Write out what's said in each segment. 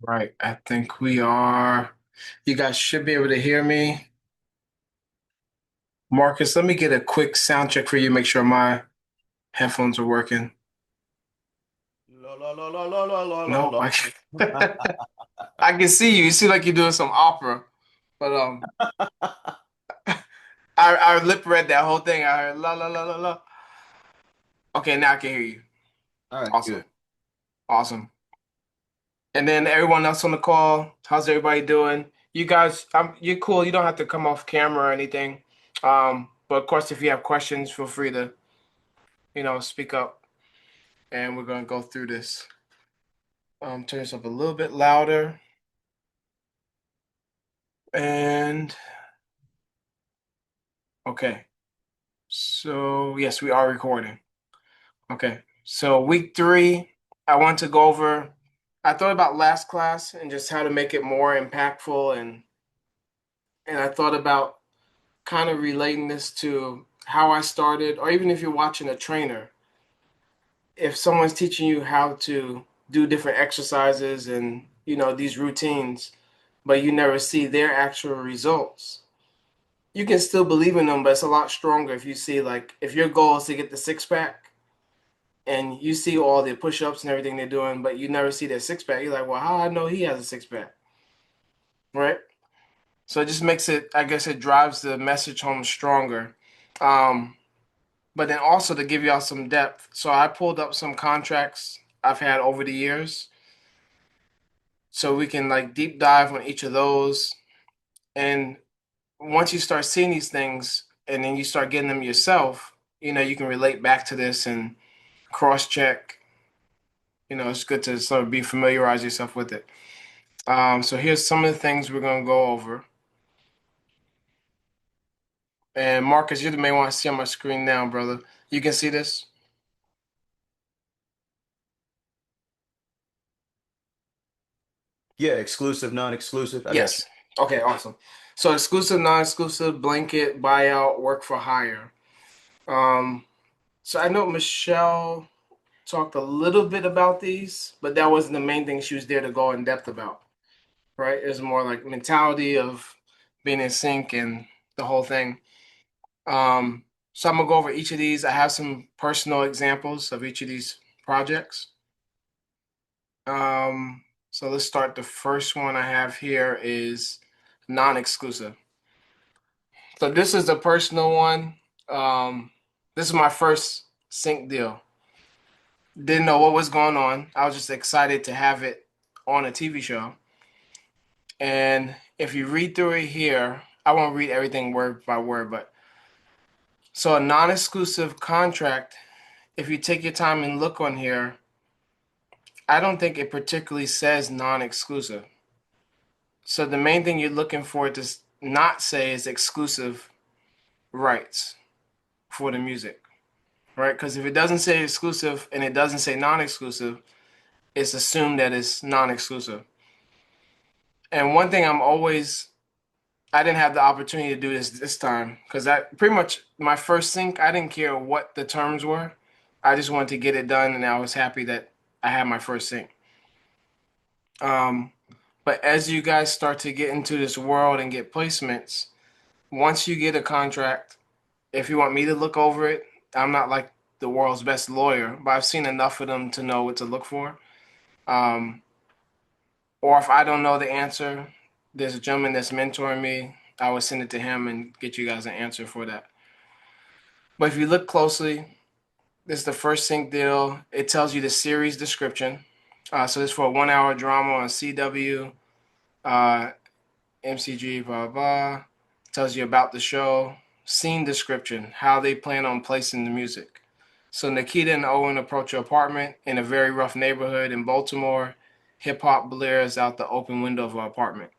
Right, I think we are. You guys should be able to hear me. Marcus, let me get a quick sound check for you, make sure my headphones are working. La, la, la, la, la, la, la, la, No, la. I can see you. You seem like you're doing some opera, but I lip read that whole thing. I heard la la la la la. Okay, now I can hear you. All right, Awesome, good. awesome. And then everyone else on the call, how's everybody doing? You guys, you're cool. You don't have to come off camera or anything. But of course, if you have questions, feel free to, speak up. And we're gonna go through this. Turn this up a little bit louder. And okay. So yes, we are recording. Okay. So week three, I want to go over. I thought about last class and just how to make it more impactful, and I thought about kind of relating this to how I started, or even if you're watching a trainer, if someone's teaching you how to do different exercises and these routines, but you never see their actual results, you can still believe in them, but it's a lot stronger if you see, like, if your goal is to get the six pack and you see all the push-ups and everything they're doing, but you never see their six pack. You're like, well, how I know he has a six pack, right? So it just makes it, I guess, it drives the message home stronger. Um, but then also to give y'all some depth. So I pulled up some contracts I've had over the years, so we can like deep dive on each of those. And once you start seeing these things, and then you start getting them yourself, you can relate back to this and cross check. It's good to sort of be familiarize yourself with it. So here's some of the things we're gonna go over. And Marcus, you may want to see on my screen now, brother. You can see this? Yeah, exclusive, non-exclusive. I got you. Yes. Okay, awesome. So exclusive, non-exclusive, blanket, buyout, work for hire. Um, so I know Michelle talked a little bit about these, but that wasn't the main thing she was there to go in depth about, right? It was more like mentality of being in sync and the whole thing. So I'm gonna go over each of these. I have some personal examples of each of these projects. So let's start. The first one I have here is non-exclusive. So this is a personal one. This is my first sync deal. Didn't know what was going on. I was just excited to have it on a TV show. And if you read through it here, I won't read everything word by word, but so a non-exclusive contract, if you take your time and look on here, I don't think it particularly says non-exclusive. So the main thing you're looking for it to not say is exclusive rights for the music, right? Because if it doesn't say exclusive and it doesn't say non-exclusive, it's assumed that it's non-exclusive. And one thing I didn't have the opportunity to do this time because I pretty much my first sync, I didn't care what the terms were. I just wanted to get it done, and I was happy that I had my first sync. Um, but as you guys start to get into this world and get placements, once you get a contract, if you want me to look over it, I'm not like the world's best lawyer, but I've seen enough of them to know what to look for. Um, or if I don't know the answer, there's a gentleman that's mentoring me. I would send it to him and get you guys an answer for that. But if you look closely, this is the first sync deal. It tells you the series description. So this is for a 1 hour drama on CW, uh, MCG, blah, blah, blah. Tells you about the show, scene description, how they plan on placing the music. So Nikita and Owen approach your apartment in a very rough neighborhood in Baltimore. Hip hop blares out the open window of our apartment.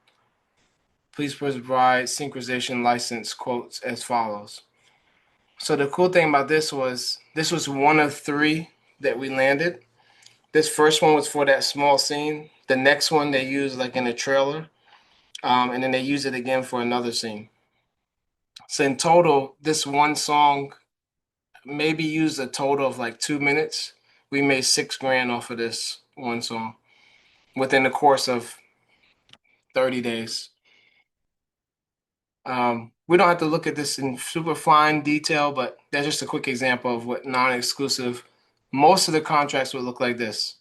Please provide synchronization license quotes as follows. So the cool thing about this was one of three that we landed. This first one was for that small scene. The next one they used like in a trailer, and then they use it again for another scene. So in total, this one song maybe used a total of like 2 minutes. We made 6 grand off of this one song. within the course of 30 days. We don't have to look at this in super fine detail, but that's just a quick example of what non-exclusive. Most of the contracts would look like this.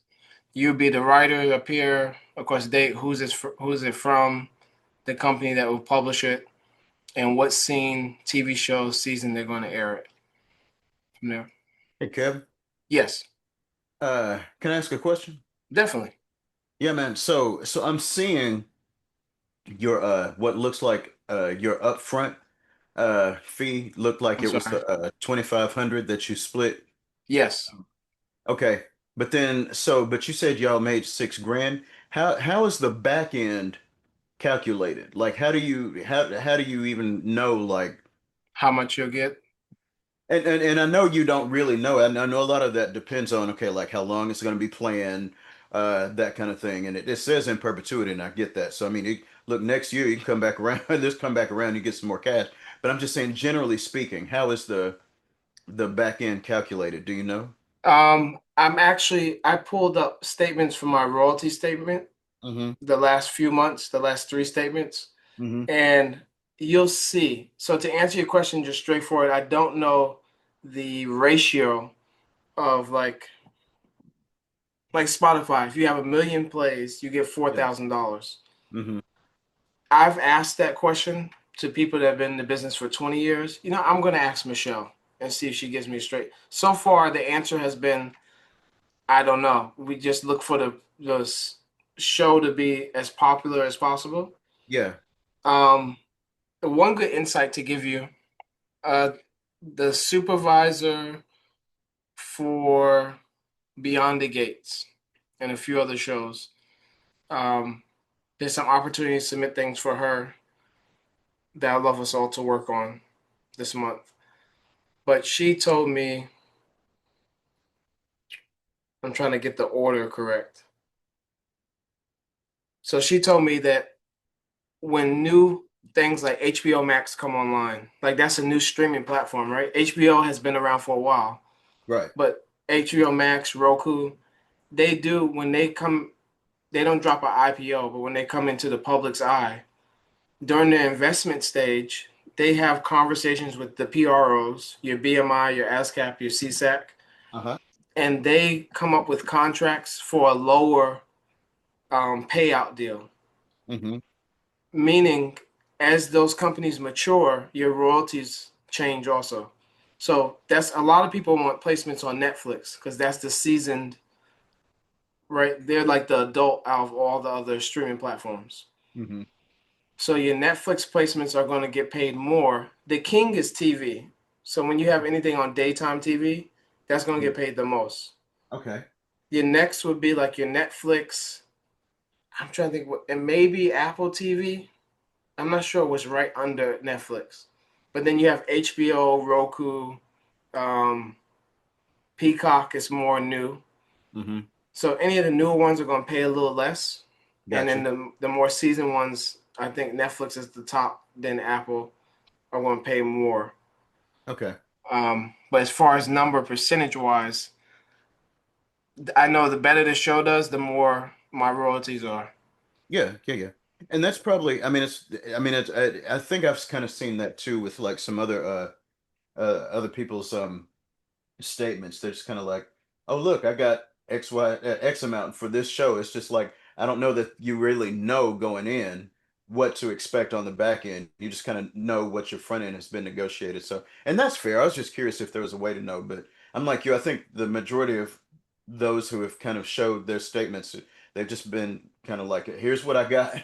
You'd be the writer up here, of course, date, who's it from, the company that will publish it, and what scene, TV show, season they're going to air it from there. Hey Kev, Yes, can I ask a question? definitely. Yeah, man. So I'm seeing your what looks like your upfront fee looked like I'm it was sorry. the 2,500 that you split. Yes. Okay. But then but you said y'all made 6 grand. How is the back end calculated? Like how do you even know like How much you'll get? and I know you don't really know. I know a lot of that depends on, okay, like how long it's going to be playing, that kind of thing. And it says in perpetuity, and I get that. So I mean, look, next year you can come back around, just come back around, you get some more cash. But I'm just saying, generally speaking, how is the back end calculated? Do you know? I pulled up statements from my royalty statement Mm-hmm. the last few months, the last three statements, Mm-hmm. and you'll see. So to answer your question just straightforward, I don't know the ratio of like Spotify. If you have 1 million plays, you get four Yeah. thousand dollars. Mm-hmm. I've asked that question to people that have been in the business for 20 years. I'm going to ask Michelle and see if she gives me straight. So far, the answer has been, I don't know. We just look for the show to be as popular as possible. Yeah. Um, one good insight to give you, uh, the supervisor for Beyond the Gates and a few other shows. Um, there's some opportunities to submit things for her that I'd love us all to work on this month. But she told me, I'm trying to get the order correct. So she told me that when new things like HBO Max come online, like that's a new streaming platform, right? HBO has been around for a while, Right. but HBO Max, Roku, they do when they come, they don't drop an IPO, but when they come into the public's eye during the investment stage, they have conversations with the PROs, your BMI, your ASCAP, your CSAC, Uh-huh. and they come up with contracts for a lower payout deal. Mm-hmm. Meaning, as those companies mature, your royalties change also. So that's a lot of people want placements on Netflix because that's the seasoned, right? They're like the adult out of all the other streaming platforms. Mm-hmm. So your Netflix placements are going to get paid more. The king is TV. So when you have anything on daytime TV, that's going to Mm-hmm. get paid the most. Okay. Your next would be like your Netflix. I'm trying to think what, and maybe Apple TV. I'm not sure what's right under Netflix. But then you have HBO, Roku, um, Peacock is more new. Mm-hmm. So any of the newer ones are going to pay a little less. And then Gotcha. the more seasoned ones, I think Netflix is the top, then Apple are going to pay more. Okay. But as far as number percentage wise, I know the better the show does, the more my royalties are. Yeah, yeah, yeah. And that's probably, I think I've kind of seen that too with like some other people's statements. They're just kind of like, "Oh, look, I got X amount for this show." It's just like I don't know that you really know going in what to expect on the back end. You just kind of know what your front end has been negotiated. So, and that's fair. I was just curious if there was a way to know, but I'm like you. I think the majority of those who have kind of showed their statements, they've just been kind of like, "Here's what I got."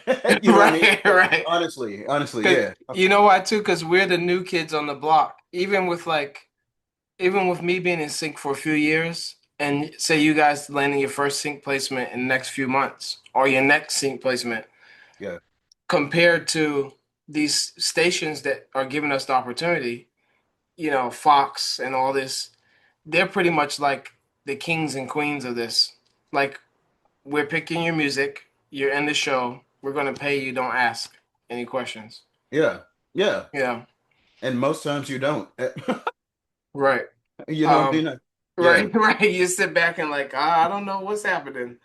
You know what I mean? Right, So right. honestly, Cause yeah. you know why too? Because we're the new kids on the block. Even with me being in sync for a few years, and say you guys landing your first sync placement in the next few months, or your next sync placement, Yeah. compared to these stations that are giving us the opportunity, Fox and all this, they're pretty much like the kings and queens of this. Like, we're picking your music, you're in the show, we're gonna pay you, don't ask any questions. Yeah. Yeah. Yeah, And most times you don't. right. You know, Um, yeah. right, right. You sit back and like, I don't know what's happening.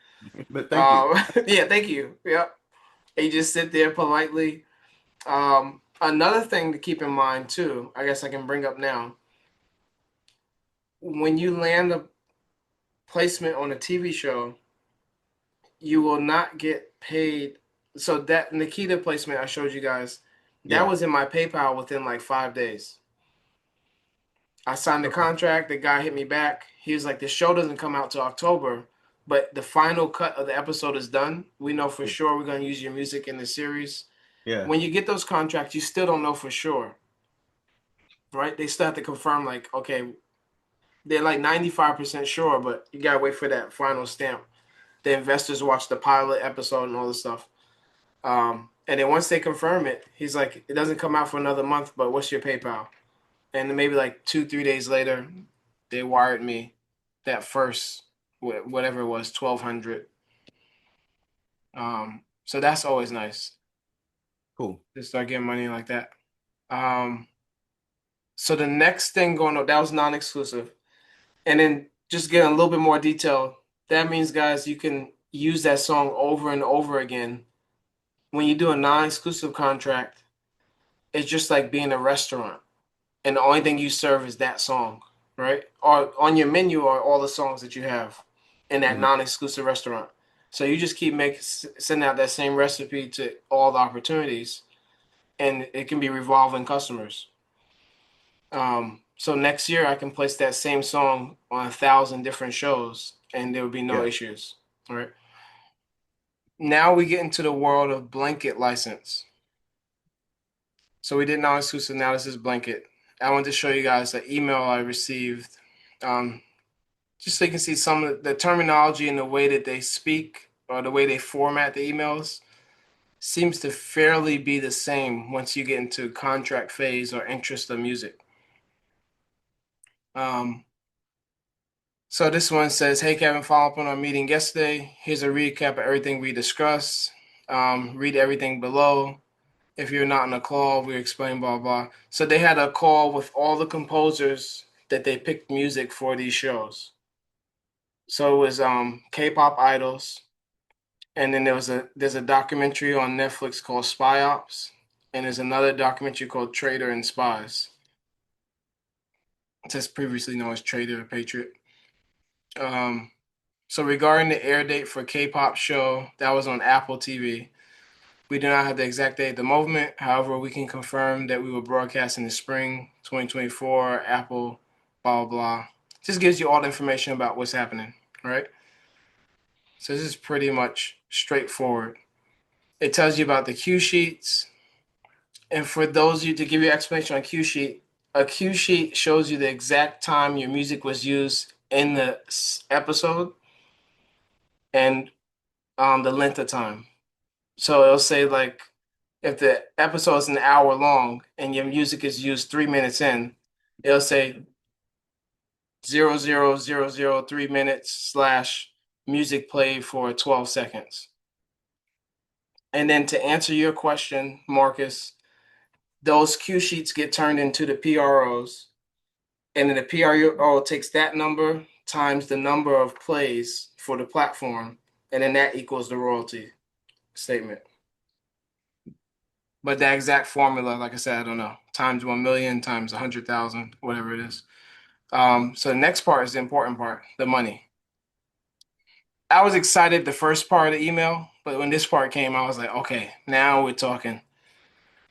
But thank you. Yeah, thank you. Yep. And you just sit there politely. Another thing to keep in mind too, I guess I can bring up now, when you land a placement on a TV show, you will not get paid. So that Nikita placement I showed you guys, that Yeah. was in my PayPal within like 5 days. I signed the Okay. contract. The guy hit me back. He was like, "The show doesn't come out till October, but the final cut of the episode is done. We know for Yeah. sure we're gonna use your music in the series." Yeah. When you get those contracts, you still don't know for sure, right? They still have to confirm, like, okay, they're like 95% sure, but you gotta wait for that final stamp. The investors watch the pilot episode and all this stuff. And then once they confirm it, he's like, "It doesn't come out for another month, but what's your PayPal?" And then maybe like 2, 3 days later, they wired me that first whatever it was, 1,200. So that's always nice Cool. to start getting money like that. Um, so the next thing going on, that was non-exclusive. And then just getting a little bit more detail, that means, guys, you can use that song over and over again. When you do a non-exclusive contract, it's just like being a restaurant, and the only thing you serve is that song, right? Or on your menu are all the songs that you have in that Hmm. non-exclusive restaurant. So you just keep sending out that same recipe to all the opportunities, and it can be revolving customers. So next year I can place that same song on 1,000 different shows, and there will be no Yeah. issues. All right. Now we get into the world of blanket license. So we did non-exclusive. Now this is blanket. I wanted to show you guys the email I received, um, just so you can see some of the terminology and the way that they speak or the way they format the emails seems to fairly be the same once you get into contract phase or interest of music. Um, So this one says, "Hey Kevin, follow up on our meeting yesterday. Here's a recap of everything we discussed. Read everything below. If you're not on a call, we explain blah blah." So they had a call with all the composers that they picked music for these shows. So it was K-pop idols, and then there's a documentary on Netflix called Spy Ops, and there's another documentary called Traitor and Spies. It says previously known as Traitor or Patriot. Um, So regarding the air date for K-pop show that was on Apple TV, we do not have the exact date at the moment. However, we can confirm that we will broadcast in the spring 2024. Apple, blah blah blah. Just gives you all the information about what's happening, right? So this is pretty much straightforward. It tells you about the cue sheets, and for those of you to give you an explanation on cue sheet, a cue sheet shows you the exact time your music was used in the episode and the length of time. So it'll say like if the episode is an hour long and your music is used 3 minutes in, it'll say 0,0003 minutes slash music played for 12 seconds. And then to answer your question, Marcus, those cue sheets get turned into the PROs, and then the PRO takes that number times the number of plays for the platform, and then that equals the royalty statement. But that exact formula, like I said, I don't know. Times 1 million, times 100,000, whatever it is. So the next part is the important part, the money. I was excited the first part of the email, but when this part came, I was like, okay, now we're talking.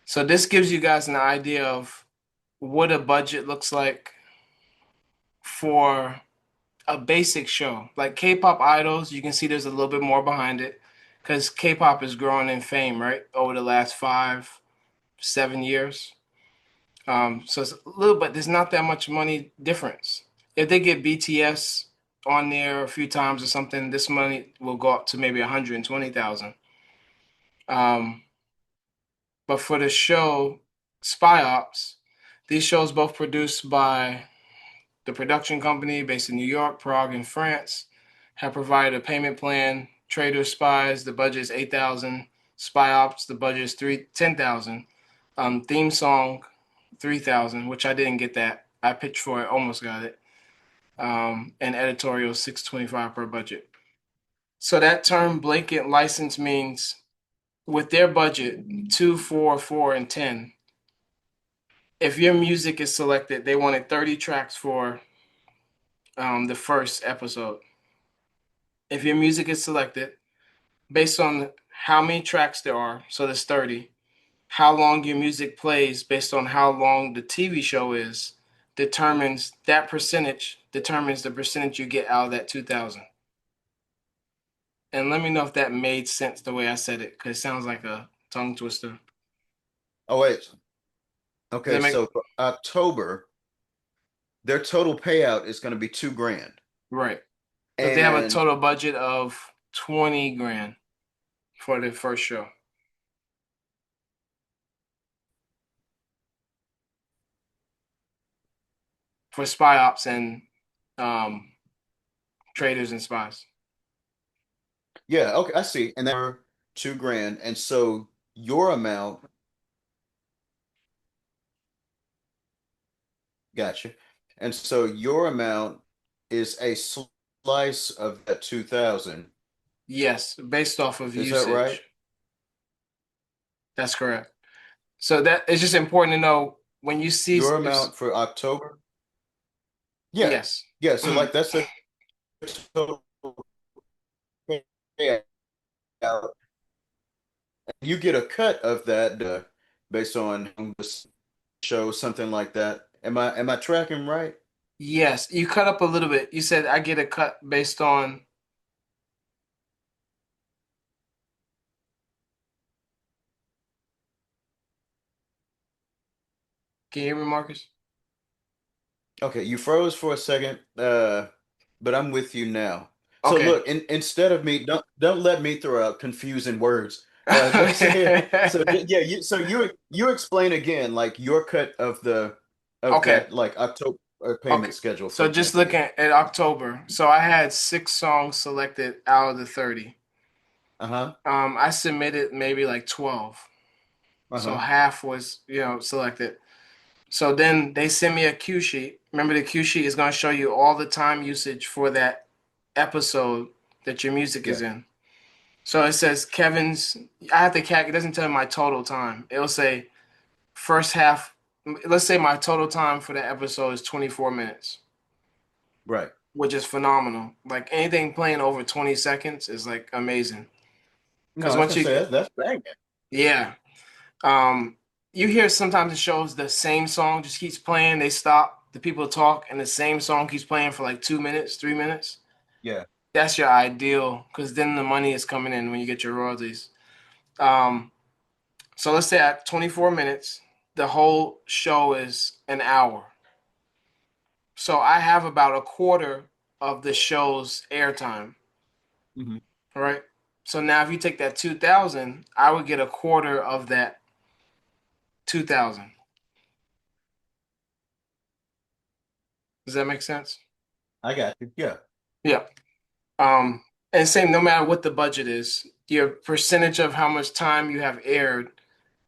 So this gives you guys an idea of what a budget looks like for a basic show. Like K-pop idols, you can see there's a little bit more behind it because K-pop is growing in fame, right? Over the last 5, 7 years. So it's a little bit, there's not that much money difference. If they get BTS on there a few times or something, this money will go up to maybe 120,000. Um, but for the show Spy Ops, these shows both produced by the production company based in New York, Prague, and France, have provided a payment plan. Trader Spies, the budget is 8,000. Spy Ops, the budget is 10,000. Theme song 3,000, which I didn't get that. I pitched for it, almost got it. And editorial 625 per budget. So that term blanket license means with their budget, 2, 4, 4, and 10, if your music is selected, they wanted 30 tracks for the first episode. If your music is selected based on how many tracks there are, so there's 30, how long your music plays based on how long the TV show is, determines the percentage you get out of that 2000. And let me know if that made sense the way I said it, because it sounds like a tongue twister. Oh wait. Does Okay, that make so for October, their total payout is going to be 2 grand. right? But they have a And total budget of 20 grand for the first show for spy ops and um, traders and spies. yeah, okay, I see. And they're 2 grand. And so your amount, gotcha. And so your amount is a slice of that 2000. Yes, based off of Is that right? usage. That's correct. So that it's just important to know when you see Your if amount for October? Yeah. yes. Yeah, so Mhm. like that's the total payout. You get a cut of that based on the show, something like that. Am I tracking right? Yes, you cut up a little bit. You said I get a cut based on. Can you hear me, Marcus? Okay, you froze for a second, but I'm with you now. So Okay. look, instead of me, don't let me throw out confusing words. Just say so. Yeah, you explain again, like your cut of Okay. that like October Okay. payment schedule, for So just example. looking Yeah. at October. So I had 6 songs selected out of the 30. Uh-huh. I submitted maybe like 12. So Uh-huh. half was, selected. So then they send me a cue sheet. Remember, the cue sheet is going to show you all the time usage for that episode that your music is Yeah. in. So it says Kevin's. I have to calculate. It doesn't tell me my total time. It'll say first half. Let's say my total time for the episode is 24 minutes, Right. which is phenomenal. Like anything playing over 20 seconds is like amazing. No, Because I was once gonna you say get, that's banging. yeah, um, you hear sometimes it shows the same song just keeps playing. They stop, the people talk, and the same song keeps playing for like 2 minutes, 3 minutes. Yeah. That's your ideal because then the money is coming in when you get your royalties. Um, so let's say at 24 minutes, the whole show is an hour. So I have about a quarter of the show's airtime, Hmm. right? So now if you take that 2000, I would get a quarter of that 2000. Does that make sense? I got you. Yeah, Yeah. Um, and same, no matter what the budget is, your percentage of how much time you have aired gets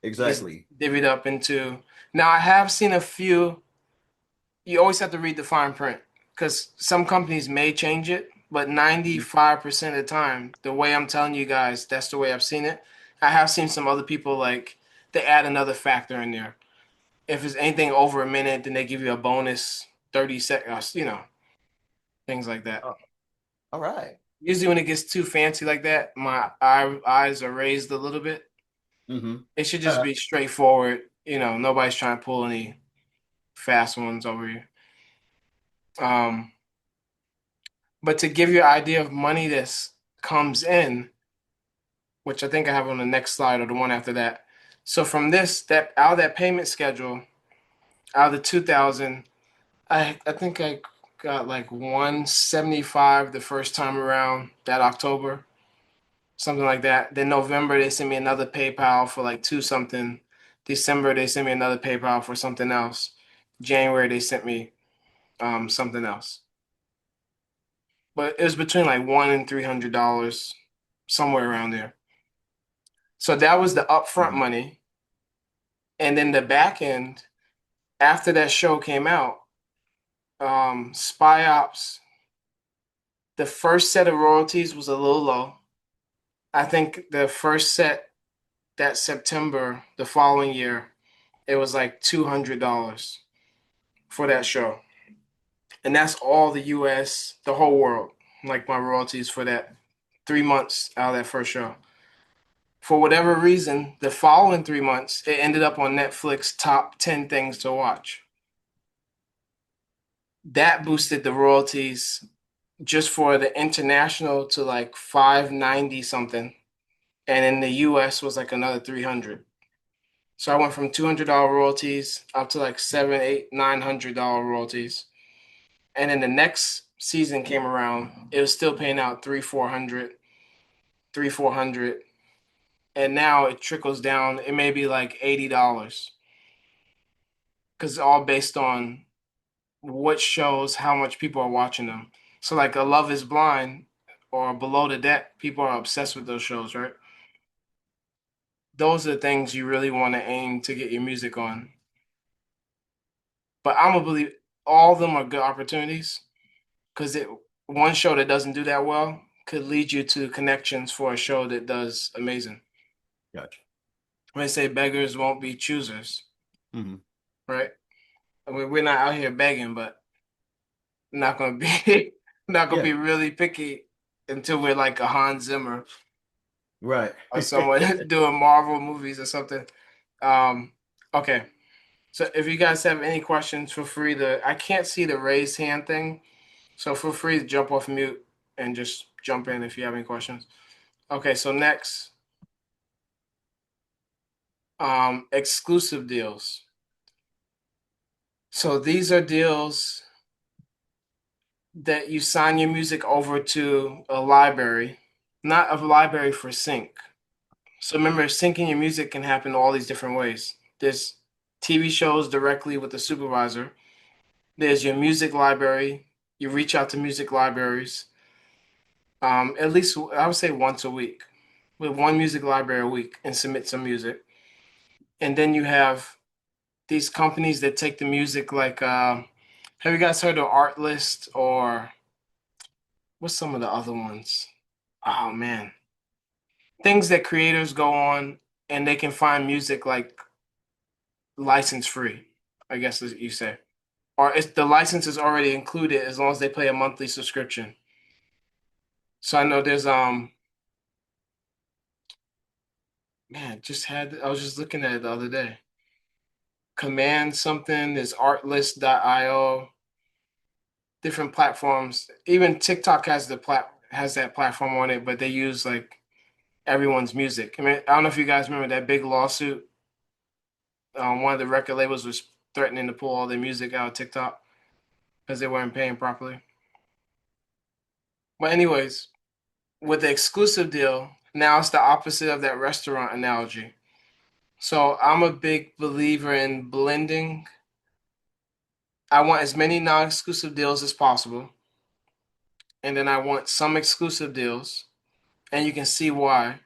exactly. divvied up into. Now, I have seen a few. You always have to read the fine print because some companies may change it, but Mhm. 95% of the time, the way I'm telling you guys, that's the way I've seen it. I have seen some other people like they add another factor in there. If it's anything over a minute, then they give you a bonus 30 seconds, things like that. Oh, all right. Usually, when it gets too fancy like that, my eyes are raised a little bit. Mm-hmm. It should just be straightforward. Nobody's trying to pull any fast ones over you. Um, but to give you an idea of money that comes in, which I think I have on the next slide or the one after that. So from this, that out of that payment schedule, out of the 2000, I think I got like 175 the first time around that October, something like that. Then November they sent me another PayPal for like two something. December they sent me another PayPal for something else. January they sent me something else. But it was between like $100 and $300, somewhere around there. So that was the upfront Mhm. money. And then the back end, after that show came out, Spy Ops The first set of royalties was a little low. I think the first set that September the following year, it was like $200 for that show. And that's all the US, the whole world, like my royalties for that 3 months out of that first show. For whatever reason, the following 3 months, it ended up on Netflix top 10 things to watch. That boosted the royalties just for the international to like 590 something. And in the US was like another 300. So I went from $200 royalties up to like seven, eight, $900 royalties. And then the next season came around, it was still paying out three, 400, three, 400. And now it trickles down. It may be like $80 because it's all based on what shows, how much people are watching them. So like a Love is Blind or Below the Deck, people are obsessed with those shows, right? Those are the things you really want to aim to get your music on. But I'm gonna believe all of them are good opportunities because it one show that doesn't do that well could lead you to connections for a show that does amazing. Gotcha. When I say beggars won't be choosers, Hmm. right? I mean, we're not out here begging, but not gonna be not gonna Yeah. be really picky until we're like a Hans Zimmer Right. or someone doing Marvel movies or something. Um, okay. So if you guys have any questions, feel free to. I can't see the raised hand thing, so feel free to jump off mute and just jump in if you have any questions. Okay, so next, exclusive deals. So these are deals that you sign your music over to a library, not a library for sync. So remember, syncing your music can happen all these different ways. There's TV shows directly with the supervisor. There's your music library. You reach out to music libraries, at least I would say once a week, with one music library a week, and submit some music. And then you have these companies that take the music, like, have you guys heard of Artlist or what's some of the other ones? Oh man, things that creators go on and they can find music like license free, I guess as you say. Or it's the license is already included as long as they pay a monthly subscription. So I know there's man, just had I was just looking at it the other day. Command something, there's artlist.io, different platforms. Even TikTok has has that platform on it, but they use like everyone's music. I mean, I don't know if you guys remember that big lawsuit. One of the record labels was threatening to pull all their music out of TikTok because they weren't paying properly. But anyways, with the exclusive deal, now it's the opposite of that restaurant analogy. So I'm a big believer in blending. I want as many non-exclusive deals as possible, and then I want some exclusive deals, and you can see why.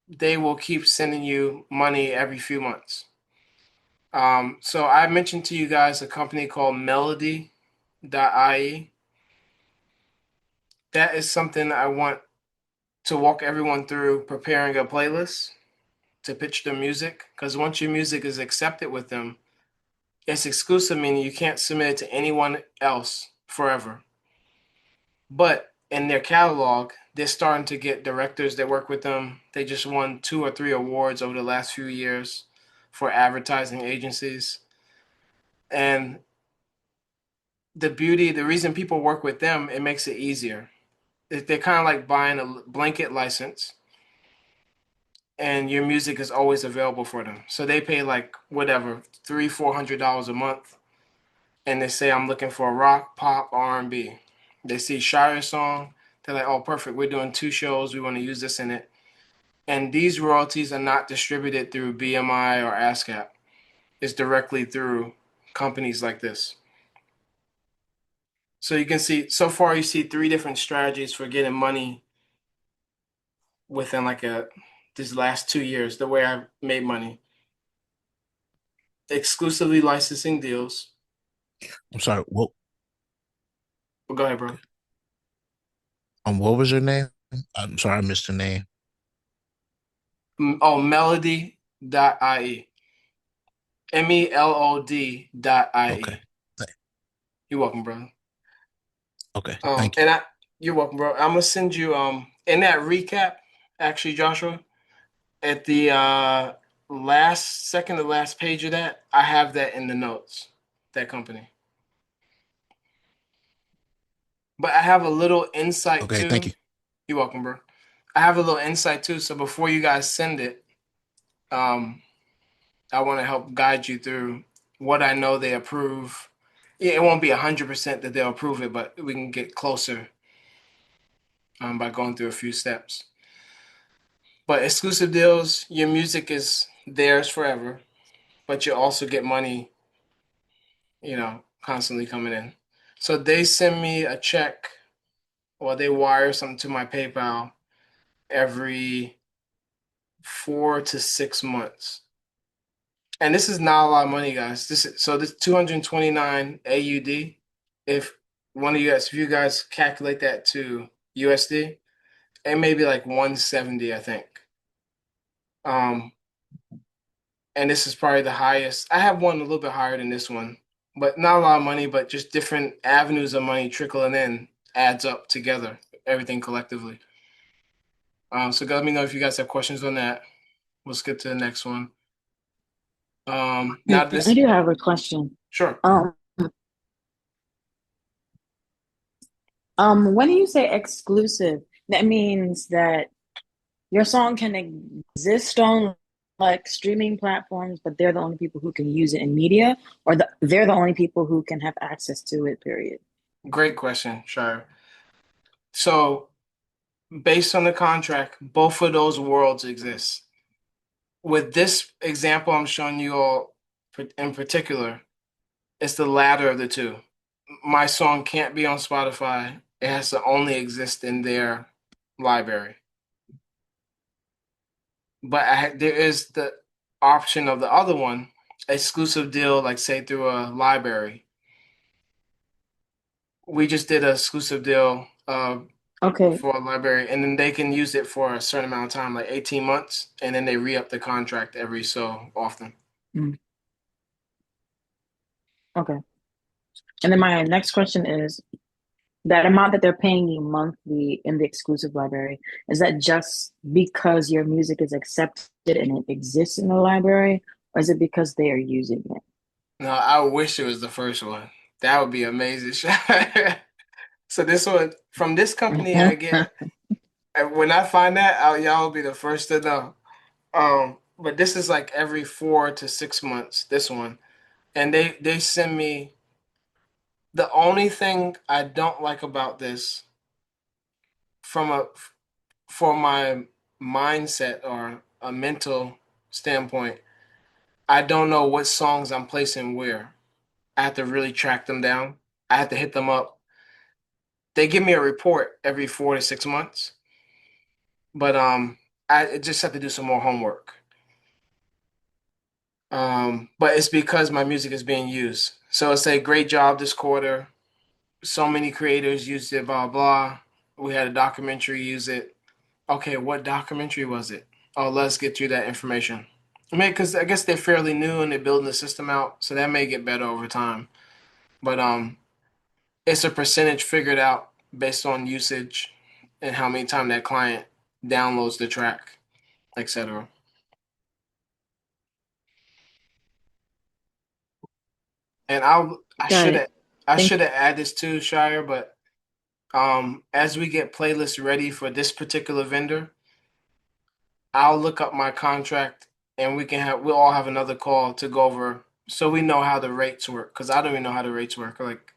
They will keep sending you money every few months. So I mentioned to you guys a company called Melody.ie. That is something I want to walk everyone through preparing a playlist to pitch their music. Because once your music is accepted with them, it's exclusive, meaning you can't submit it to anyone else forever. But in their catalog, they're starting to get directors that work with them. They just won 2 or 3 awards over the last few years for advertising agencies. And the reason people work with them, it makes it easier. They're kind of like buying a blanket license, and your music is always available for them. So they pay like whatever, $300-400 a month, and they say I'm looking for rock, pop, R&B. They see Shire's song, they're like, oh, perfect. We're doing 2 shows. We want to use this in it. And these royalties are not distributed through BMI or ASCAP. It's directly through companies like this. So you can see so far you see 3 different strategies for getting money within like a these last 2 years, the way I've made money. Exclusively licensing deals. I'm sorry. Well, Well, go ahead, bro. What was your name? I'm sorry, I missed the name. Oh, melody.ie. Okay. MELOD.ie. Th- You're welcome, brother. Okay. Um, Thank you. and I, you're welcome, bro. I'm gonna send you in that recap, actually, Joshua, at the last second to last page of that, I have that in the notes, that company. But I have a little insight Okay. Thank too. you. You're welcome, bro. I have a little insight too. So before you guys send it, um, I want to help guide you through what I know they approve. Yeah, it won't be 100% that they'll approve it, but we can get closer by going through a few steps. But exclusive deals, your music is theirs forever, but you also get money, constantly coming in. So they send me a check or they wire something to my PayPal every 4 to 6 months. And this is not a lot of money, guys. This 229 AUD. If if you guys calculate that to USD, it may be like 170, I think. Um, and this is probably the highest. I have one a little bit higher than this one, but not a lot of money, but just different avenues of money trickling in adds up together, everything collectively. So let me know if you guys have questions on that. We'll skip to the next one. Now I this, do have a question. sure. Um, when you say exclusive, that means that your song can exist on like streaming platforms, but they're the only people who can use it in media, or they're the only people who can have access to it, period. Great question, Shire. So based on the contract, both of those worlds exist. With this example I'm showing you all in particular, it's the latter of the two. My song can't be on Spotify. It has to only exist in their library. But there is the option of the other one, exclusive deal, like say through a library. We just did an exclusive deal Okay. for a library, and then they can use it for a certain amount of time, like 18 months, and then they re-up the contract every so often. Mm, okay. And then my next question is that amount that they're paying you monthly in the exclusive library, is that just because your music is accepted and it exists in the library, or is it because they are using it? No, I wish it was the first one. That would be amazing. So this one from this company, I get when I find that out, y'all will be the first to know. But this is like every 4 to 6 months, this one. And they send me the only thing I don't like about this from a for my mindset or a mental standpoint, I don't know what songs I'm placing where. I have to really track them down. I have to hit them up. They give me a report every 4 to 6 months, but I just have to do some more homework. But it's because my music is being used. So it's a great job this quarter. So many creators used it, blah blah. We had a documentary use it. Okay, what documentary was it? Oh, let's get through that information. I mean, because I guess they're fairly new and they're building the system out, so that may get better over time. But it's a percentage figured out based on usage and how many time that client downloads the track, etc. And I Got should it. have I Thank should have added this too, Shire, but as we get playlists ready for this particular vendor, I'll look up my contract and we'll all have another call to go over so we know how the rates work. Because I don't even know how the rates work. Like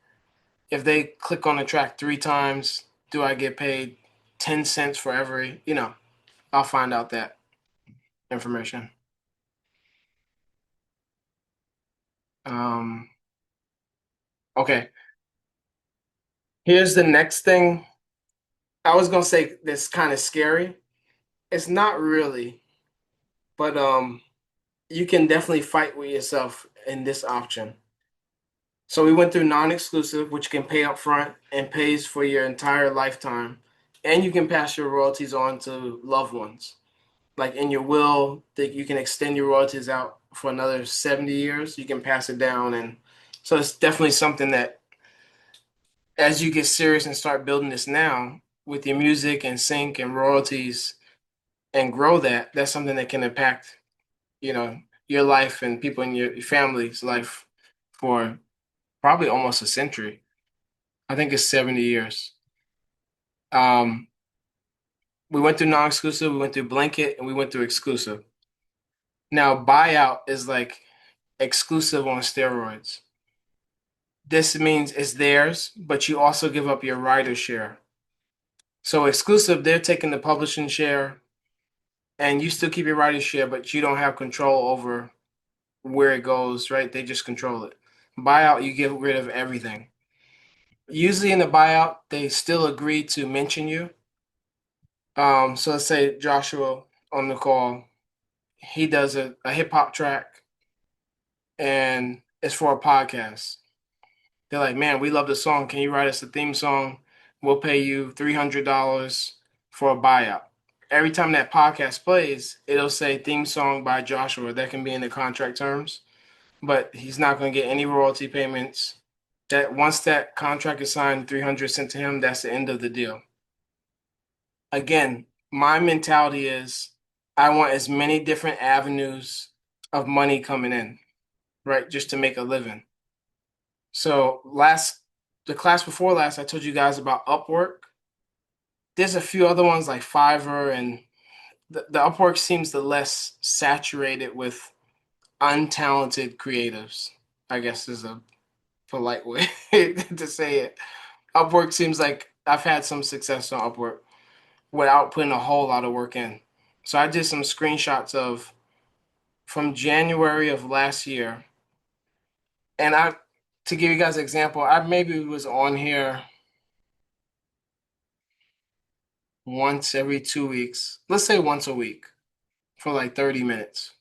if they click on the track 3 times, do I get paid 10 cents for every, I'll find out that information. Um, okay. Here's the next thing. I was gonna say that's kind of scary. It's not really, but you can definitely fight with yourself in this option. So we went through non-exclusive, which can pay up front and pays for your entire lifetime. And you can pass your royalties on to loved ones. Like in your will, that you can extend your royalties out for another 70 years. You can pass it down. And so it's definitely something that as you get serious and start building this now with your music and sync and royalties and grow that, that's something that can impact, you know, your life and people in your family's life for probably almost a century. I think it's 70 years. Um, we went through non-exclusive, we went through blanket, and we went through exclusive. Now, buyout is like exclusive on steroids. This means it's theirs, but you also give up your writer share. So exclusive, they're taking the publishing share, and you still keep your writer share, but you don't have control over where it goes, right? They just control it. Buyout, you get rid of everything. Usually in the buyout, they still agree to mention you. So let's say Joshua on the call, he does a hip hop track and it's for a podcast. They're like, man, we love the song. Can you write us a theme song? We'll pay you $300 for a buyout. Every time that podcast plays, it'll say theme song by Joshua. That can be in the contract terms, but he's not going to get any royalty payments. That once that contract is signed, 300 sent to him, that's the end of the deal. Again, my mentality is I want as many different avenues of money coming in, right? Just to make a living. So the class before last, I told you guys about Upwork. There's a few other ones like Fiverr, and the Upwork seems the less saturated with untalented creatives, I guess is a polite way to say it. Upwork seems like I've had some success on Upwork without putting a whole lot of work in. So I did some screenshots of from January of last year. And to give you guys an example, I maybe was on here once every 2 weeks. Let's say once a week for like 30 minutes,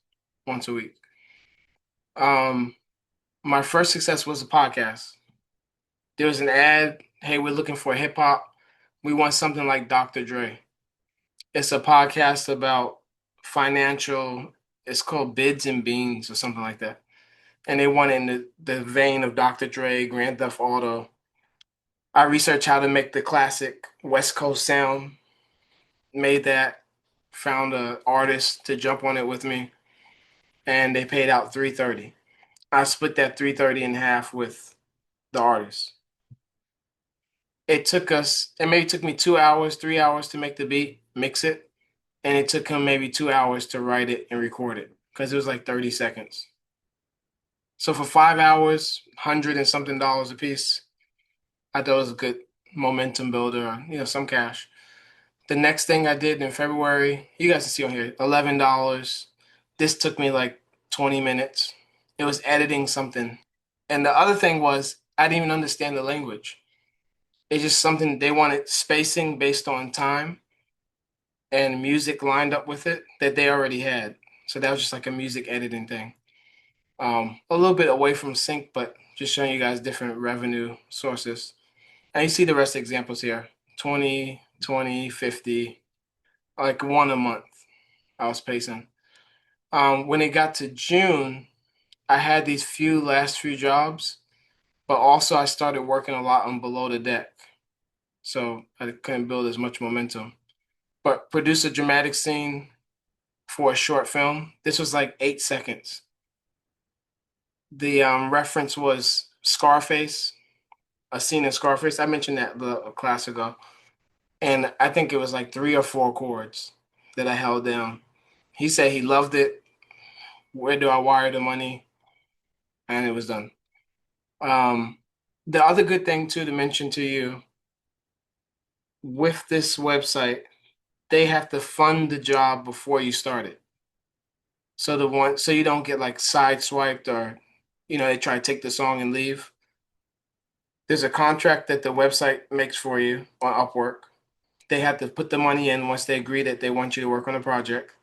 once a week. Um, my first success was a podcast. There was an ad, hey, we're looking for hip hop. We want something like Dr. Dre. It's a podcast about financial, it's called Bids and Beans or something like that. And they want in the vein of Dr. Dre, Grand Theft Auto. I researched how to make the classic West Coast sound, made that, found an artist to jump on it with me, and they paid out 330. I split that 330 in half with the artist. It maybe took me 2 hours, 3 hours to make the beat, mix it, and it took him maybe 2 hours to write it and record it because it was like 30 seconds. So for 5 hours, hundred and something dollars a piece, I thought it was a good momentum builder, some cash. The next thing I did in February, you guys can see on here, $11. This took me like 20 minutes. It was editing something. And the other thing was, I didn't even understand the language. It's just something they wanted spacing based on time and music lined up with it that they already had. So that was just like a music editing thing. A little bit away from sync, but just showing you guys different revenue sources. And you see the rest of the examples here 20, 20, 50, like one a month. I was pacing. When it got to June, I had these last few jobs, but also I started working a lot on below the deck. So I couldn't build as much momentum. But produce a dramatic scene for a short film. This was like 8 seconds. The reference was Scarface, a scene in Scarface. I mentioned that a class ago. And I think it was like 3 or 4 chords that I held down. He said he loved it. Where do I wire the money? And it was done. Um, the other good thing too to mention to you with this website, they have to fund the job before you start it. So you don't get like sideswiped or they try to take the song and leave. There's a contract that the website makes for you on Upwork. They have to put the money in once they agree that they want you to work on a project.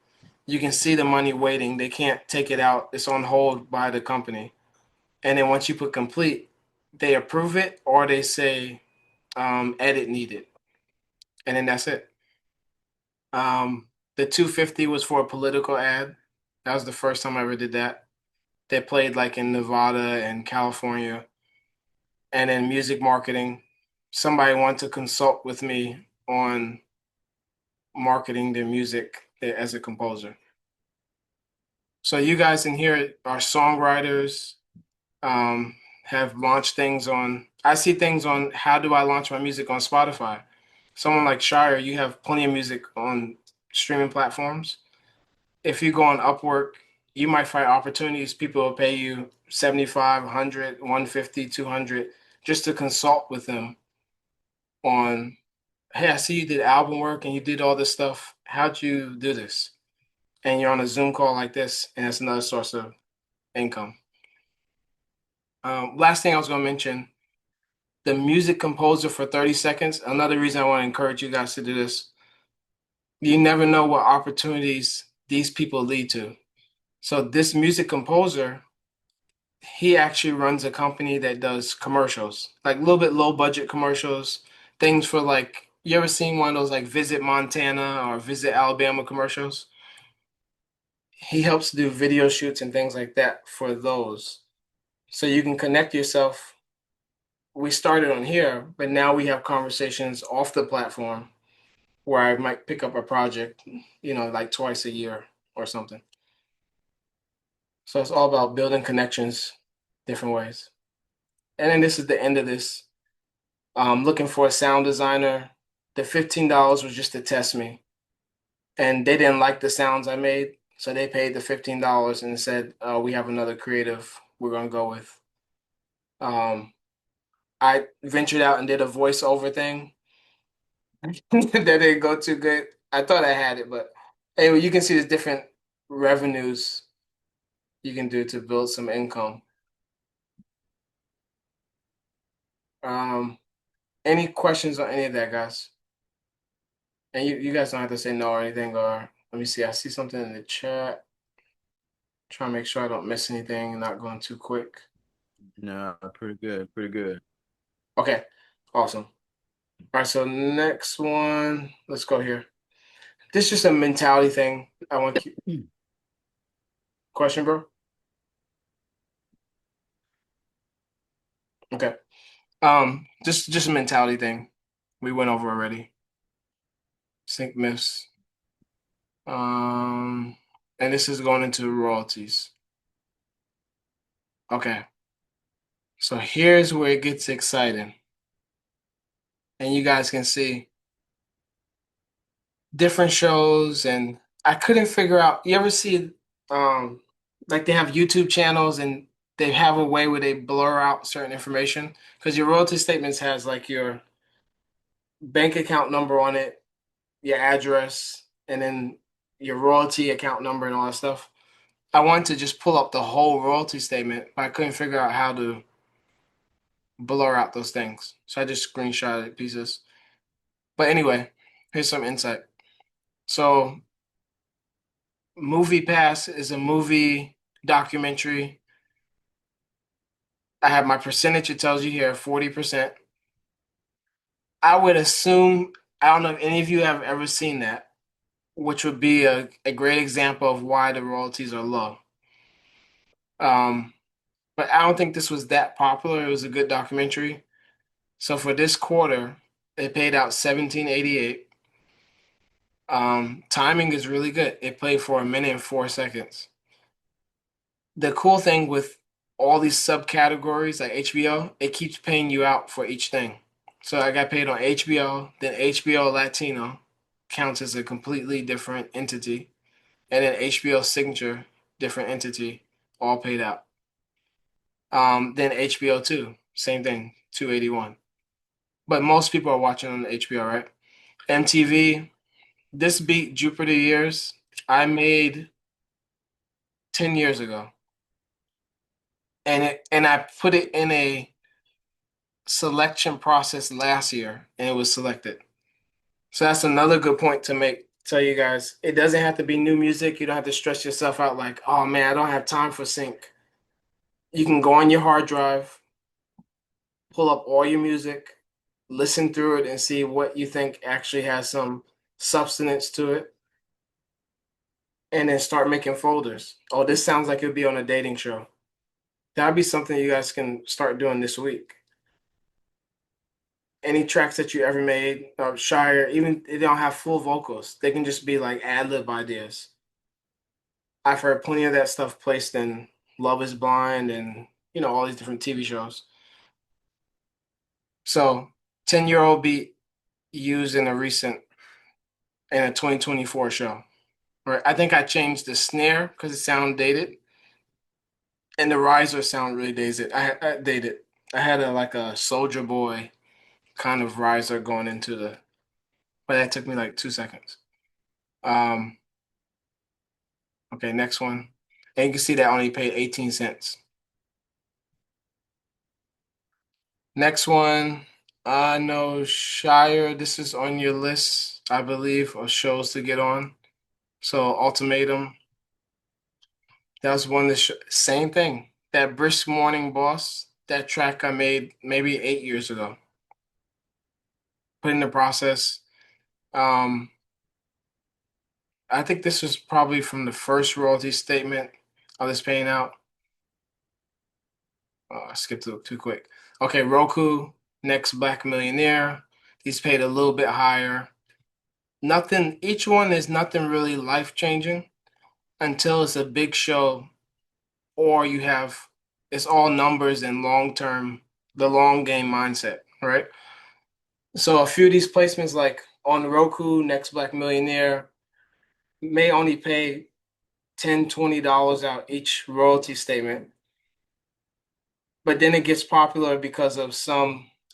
You can see the money waiting. They can't take it out. It's on hold by the company. And then once you put complete, they approve it or they say edit needed. and then that's it. The 250 was for a political ad. That was the first time I ever did that. They played like in Nevada and California. And then music marketing. Somebody wanted to consult with me on marketing their music as a composer. So you guys in here are songwriters, um, have launched things on. I see things on how do I launch my music on Spotify. Someone like Shire, you have plenty of music on streaming platforms. If you go on Upwork, you might find opportunities. People will pay you 75, 100, 150, 200 just to consult with them on, hey, I see you did album work and you did all this stuff. How'd you do this? And you're on a Zoom call like this, and it's another source of income. Last thing I was going to mention, the music composer for 30 seconds. Another reason I want to encourage you guys to do this. You never know what opportunities these people lead to. So this music composer, he actually runs a company that does commercials, like a little bit low budget commercials, things for like, you ever seen one of those like Visit Montana or Visit Alabama commercials? He helps do video shoots and things like that for those. So you can connect yourself. We started on here, but now we have conversations off the platform where I might pick up a project, like twice a year or something. So it's all about building connections different ways. And then this is the end of this. Looking for a sound designer. The $15 was just to test me. And they didn't like the sounds I made. So they paid the $15 and said, we have another creative we're going to go with. I ventured out and did a voiceover thing. That didn't go too good. I thought I had it, but anyway, you can see there's different revenues you can do to build some income. Um, any questions on any of that, guys? And you guys don't have to say no or anything, or let me see. I see something in the chat. Try to make sure I don't miss anything and not going too quick. No, pretty good, pretty good. Okay, awesome. All right, so next one, let's go here. This is just a mentality thing. I want question, bro. Okay. Just a mentality thing. We went over already. Sync myths. And this is going into royalties. Okay. So here's where it gets exciting. And you guys can see different shows, and I couldn't figure out. You ever see like they have YouTube channels and they have a way where they blur out certain information? Because your royalty statements has like your bank account number on it, your address, and then your royalty account number and all that stuff. I wanted to just pull up the whole royalty statement, but I couldn't figure out how to blur out those things. So I just screenshotted pieces. But anyway, here's some insight. So Movie Pass is a movie documentary. I have my percentage, it tells you here, 40%. I would assume, I don't know if any of you have ever seen that, which would be a great example of why the royalties are low. But I don't think this was that popular. It was a good documentary. So for this quarter, it paid out 1788. Timing is really good. It played for 1 minute and 4 seconds. The cool thing with all these subcategories like HBO, it keeps paying you out for each thing. So I got paid on HBO, then HBO Latino counts as a completely different entity, and then HBO Signature, different entity, all paid out. Then HBO 2, same thing, 281. But most people are watching on HBO, right? MTV, this beat Jupiter Years, I made 10 years ago. And I put it in a selection process last year and it was selected. So that's another good point to make. Tell you guys, it doesn't have to be new music. You don't have to stress yourself out like, oh man, I don't have time for sync. You can go on your hard drive, pull up all your music, listen through it and see what you think actually has some substance to it, and then start making folders. Oh, this sounds like it'd be on a dating show. That'd be something you guys can start doing this week. Any tracks that you ever made, Shire, even if they don't have full vocals, they can just be like ad lib ideas. I've heard plenty of that stuff placed in Love is Blind and all these different TV shows. So 10-year-old beat used in a 2024 show. Right. I think I changed the snare because it sounded dated, and the riser sound really dated. I dated. I had a Soldier Boy kind of riser going into but that took me like 2 seconds. Um, okay, next one. And you can see that I only paid 18 cents. Next one, I know Shire, this is on your list, I believe, of shows to get on. So Ultimatum, that was one of same thing. That Brisk Morning Boss, that track I made maybe 8 years ago. Put in the process. Um, I think this was probably from the first royalty statement of this paying out. Oh, I skipped too quick. Okay, Roku, Next Black Millionaire. These paid a little bit higher. Nothing, each one is nothing really life changing until it's a big show or it's all numbers and the long game mindset, right? So a few of these placements, like on Roku, Next Black Millionaire, may only pay $10, $20 out each royalty statement. But then it gets popular because of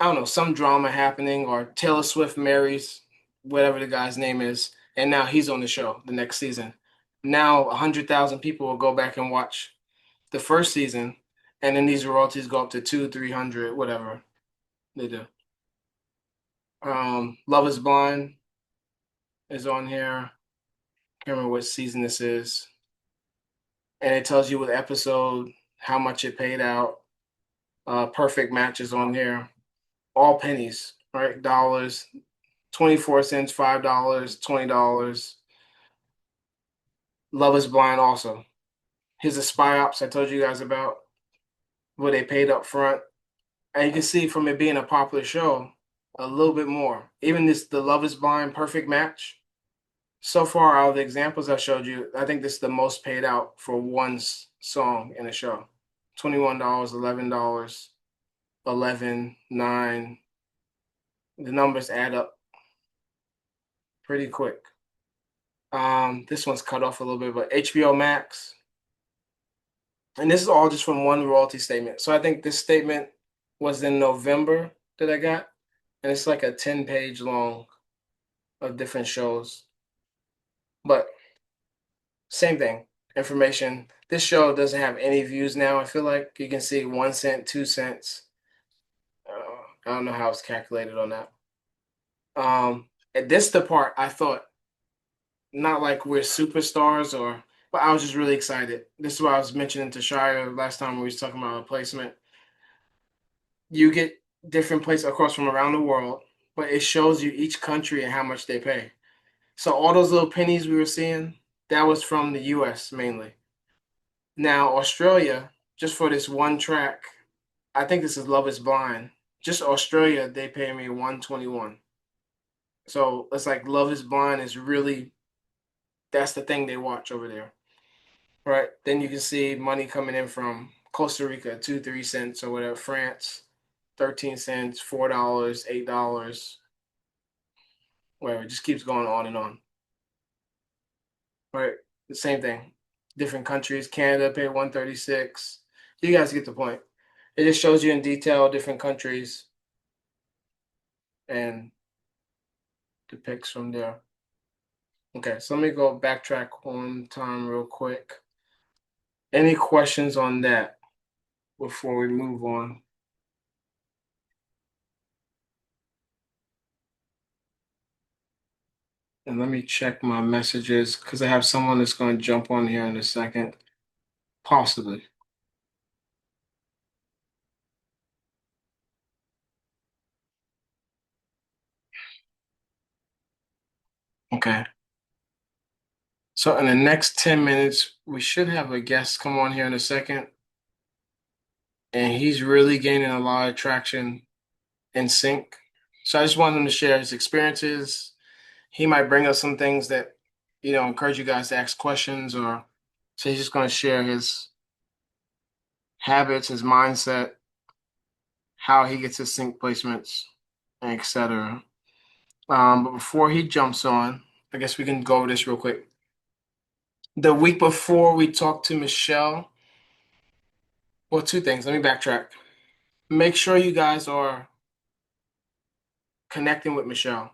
I don't know, some drama happening, or Taylor Swift marries whatever the guy's name is, and now he's on the show the next season. Now 100,000 people will go back and watch the first season, and then these royalties go up to 200, 300, whatever they do. Love is Blind is on here. Can't remember what season this is, and it tells you what episode, how much it paid out. Perfect Match is on here. All pennies, right? Dollars, 24 cents, $5, $20. Love is Blind also. Here's the Spy Ops I told you guys about, what they paid up front. And you can see from it being a popular show, a little bit more. Even the Love is Blind Perfect Match. So far, out of the examples I showed you, I think this is the most paid out for one song in a show. $21, $11, 11, 9. The numbers add up pretty quick. This one's cut off a little bit, but HBO Max. And this is all just from one royalty statement. So I think this statement was in November that I got. And it's like a 10-page long of different shows. But same thing, information. This show doesn't have any views now. I feel like you can see 1 cent, 2 cents. I don't know how it's calculated on that. And this the part I thought, not like we're superstars but I was just really excited. This is what I was mentioning to Shire last time we was talking about a placement. You get different places across from around the world, but it shows you each country and how much they pay. So all those little pennies we were seeing, that was from the US mainly. Now Australia, just for this one track, I think this is Love is Blind. Just Australia, they pay me 121. So it's like Love is Blind is really, that's the thing they watch over there. Right. Then you can see money coming in from Costa Rica, 2, 3 cents or whatever. France, 13 cents, $4, $8, whatever. It just keeps going on and on. Right. The same thing. Different countries. Canada paid 136. You guys get the point. It just shows you in detail different countries and depicts from there. Okay, so let me go backtrack one time real quick. Any questions on that before we move on? And let me check my messages because I have someone that's going to jump on here in a second. Possibly. Okay. So in the next 10 minutes, we should have a guest come on here in a second. And he's really gaining a lot of traction in sync. So I just want him to share his experiences. He might bring us some things that, encourage you guys to ask questions, or so he's just going to share his habits, his mindset, how he gets his sync placements, etc. But before he jumps on, I guess we can go over this real quick. The week before we talked to Michelle, well, two things. Let me backtrack. Make sure you guys are connecting with Michelle.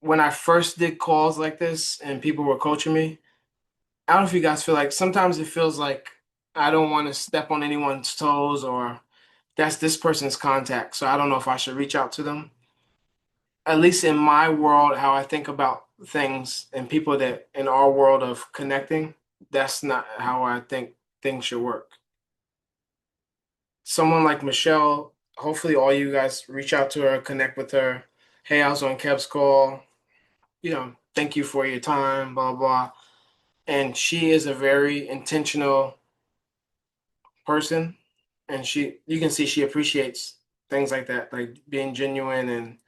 When I first did calls like this and people were coaching me, I don't know if you guys feel like sometimes it feels like I don't want to step on anyone's toes, or that's this person's contact. So I don't know if I should reach out to them. At least in my world, how I think about things and people that in our world of connecting, that's not how I think things should work. Someone like Michelle, hopefully all you guys reach out to her, connect with her. Hey, I was on Kev's call. Thank you for your time, blah, blah. And she is a very intentional person. And you can see she appreciates things like that, like being genuine. And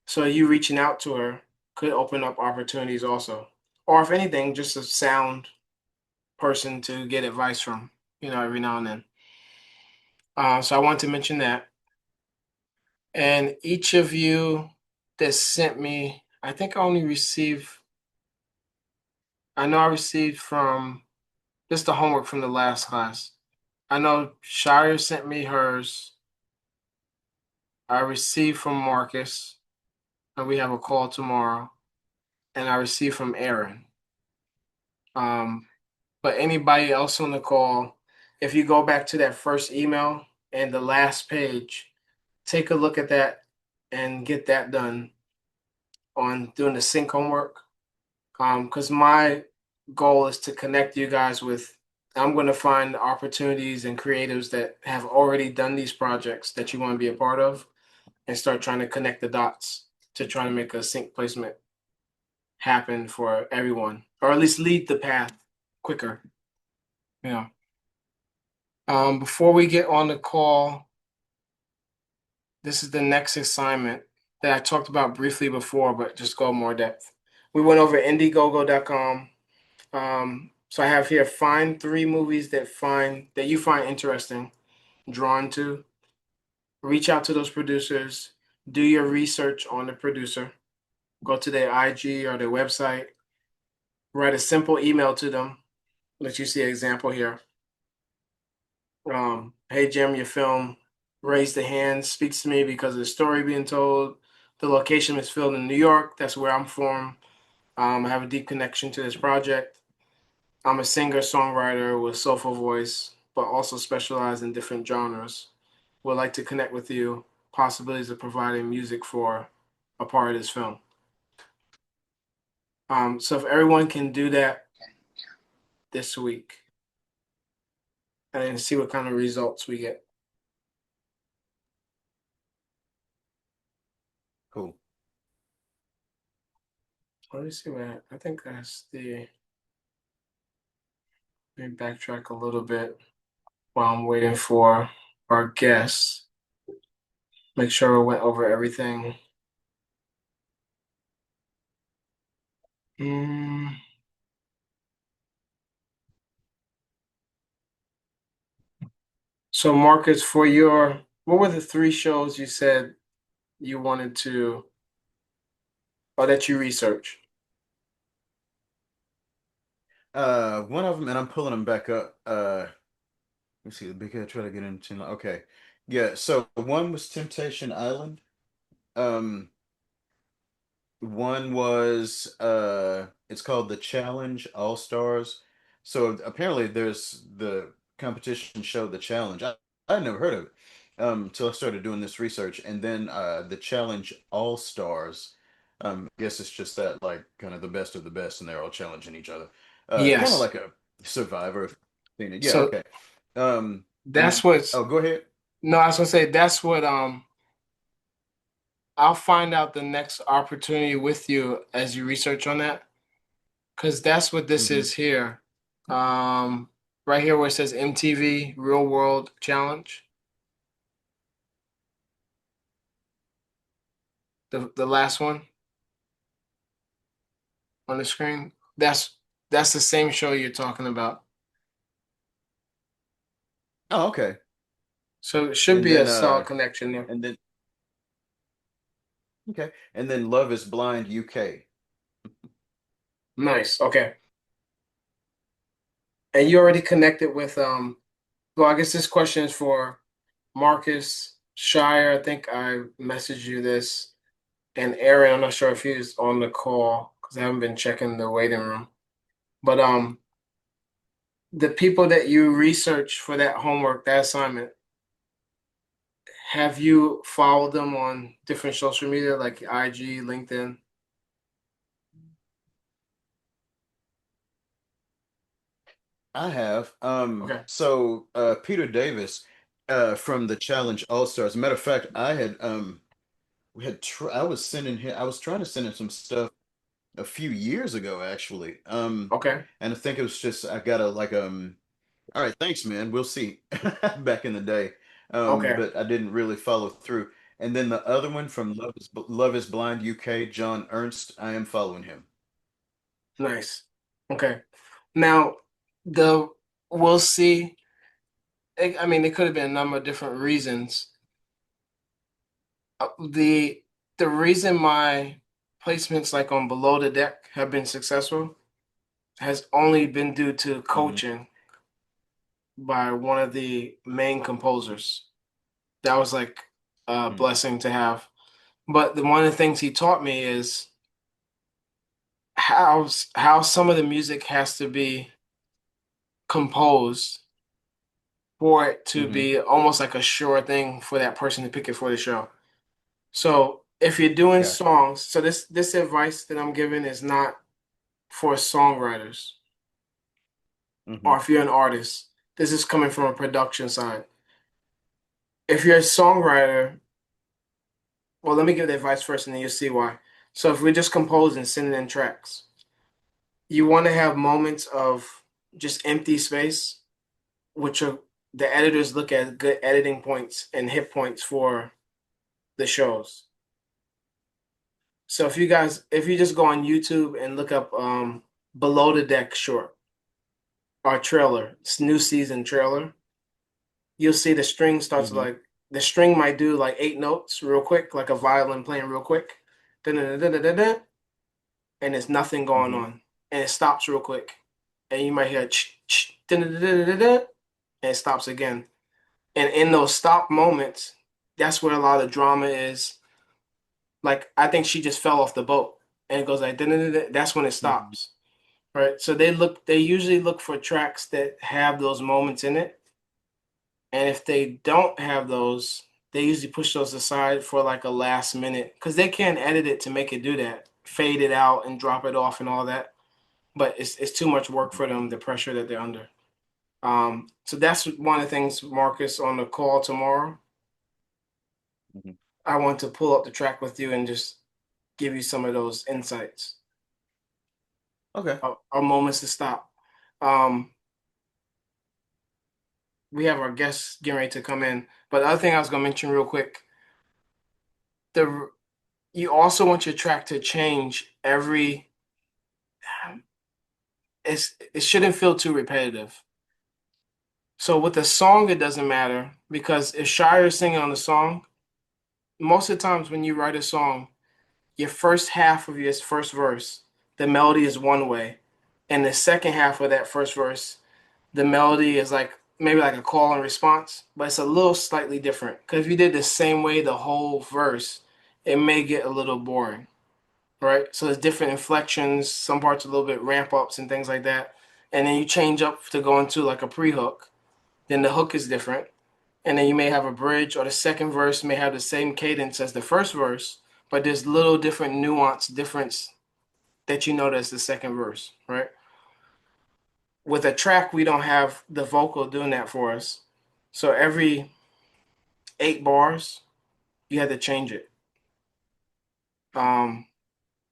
so you reaching out to her could open up opportunities also. Or if anything, just a sound person to get advice from, every now and then. So I want to mention that. And each of you that sent me, I think I know I received from just the homework from the last class. I know Shire sent me hers. I received from Marcus, and we have a call tomorrow. And I received from Aaron. Um, but anybody else on the call, if you go back to that first email and the last page, take a look at that and get that done on doing the sync homework. Because my goal is to connect you guys with. I'm going to find opportunities and creatives that have already done these projects that you want to be a part of, and start trying to connect the dots to try to make a sync placement happen for everyone, or at least lead the path quicker. You know. Before we get on the call, this is the next assignment that I talked about briefly before, but just go more depth. We went over Indiegogo.com. So I have here, find 3 movies that you find interesting, drawn to. Reach out to those producers. Do your research on the producer. Go to their IG or their website. Write a simple email to them. Let you see an example here. Hey Jim, your film Raise the Hand speaks to me because of the story being told. The location is filmed in New York. That's where I'm from. I have a deep connection to this project. I'm a singer-songwriter with soulful voice, but also specialize in different genres. Would like to connect with you. Possibilities of providing music for a part of this film. So if everyone can do that this week, and then see what kind of results we get. Cool. Let me see what I think that's the. Let me backtrack a little bit while I'm waiting for our guests. Make sure we went over everything. Mm. So, Marcus, what were the 3 shows you said you wanted to, or that you researched? One of them, and I'm pulling them back up. Let me see. The big head try to get into. Okay, yeah. So one was Temptation Island. Um, One was it's called the Challenge All Stars. So apparently there's the competition show The Challenge. I never heard of it until I started doing this research. And then the Challenge All Stars. I guess it's just that like kind of the best of the best and they're all challenging each other. Kind of Yes. like a Survivor thing. Yeah, So okay. Um, and that's then what's oh go ahead. no, I was gonna say that's what I'll find out the next opportunity with you as you research on that, because that's what this Hmm. is here. Um, right here where it says MTV Real World Challenge, the last one on the screen. That's the same show you're talking about. Oh, okay. So it should And be a then solid connection there. and then okay. And then Love is Blind UK. Nice. Okay. And you already connected with well, I guess this question is for Marcus Shire. I think I messaged you this. And Aaron, I'm not sure if he's on the call because I haven't been checking the waiting room. But the people that you research for that homework, that assignment, have you followed them on different social media like IG, LinkedIn? I have. Okay. So Peter Davis from the Challenge All Stars. Matter of fact, I was sending him I was trying to send him some stuff a few years ago actually. Okay. And I think it was just I got a like all right, thanks man. We'll see. Back in the day. Okay. But I didn't really follow through. And then the other one from Love is Blind UK, John Ernst, I am following him. Nice. Okay. Now, the we'll see. I mean, it could have been a number of different reasons. The reason my placements like on Below the Deck have been successful has only been due to Hmm. coaching by one of the main composers. That was like a blessing to have. But one of the things he taught me is how some of the music has to be composed for it to Hmm. be almost like a sure thing for that person to pick it for the show. So if you're doing Gotcha. songs, so this advice that I'm giving is not for songwriters Hmm. or if you're an artist. This is coming from a production side. If you're a songwriter, well, let me give the advice first and then you'll see why. So if we're just composing, sending in tracks, you want to have moments of just empty space, which are the editors look at good editing points and hit points for the shows. So if you just go on YouTube and look up Below the Deck short or trailer, it's new season trailer, you'll see the string starts Hmm. like the string might do like 8 notes real quick, like a violin playing real quick. Da-da-da-da-da-da, and there's nothing going Hmm. on. And it stops real quick. And you might hear ch ch da-da-da-da-da-da, and it stops again. And in those stop moments, that's where a lot of drama is. Like I think she just fell off the boat. And it goes like da-da-da-da, that's when it Hmm. stops. Right. So they usually look for tracks that have those moments in it. And if they don't have those, they usually push those aside for like a last minute because they can't edit it to make it do that, fade it out and drop it off and all that. But it's too much work for them, the pressure that they're under. So that's one of the things, Marcus, on the call tomorrow. Hmm. I want to pull up the track with you and just give you some of those insights Okay. or moments to stop. Um, we have our guests getting ready to come in, but the other thing I was going to mention real quick, the you also want your track to change every. It shouldn't feel too repetitive. So with the song, it doesn't matter because if Shire is singing on the song, most of the times when you write a song, your first half of your first verse, the melody is one way, and the second half of that first verse, the melody is like maybe like a call and response, but it's a little slightly different. Because if you did the same way the whole verse, it may get a little boring, right? So there's different inflections, some parts a little bit ramp ups and things like that. And then you change up to go into like a pre-hook. Then the hook is different. And then you may have a bridge or the second verse may have the same cadence as the first verse, but there's little different nuance difference that you notice the second verse, right? With a track, we don't have the vocal doing that for us. So every 8 bars, you had to change it. Um,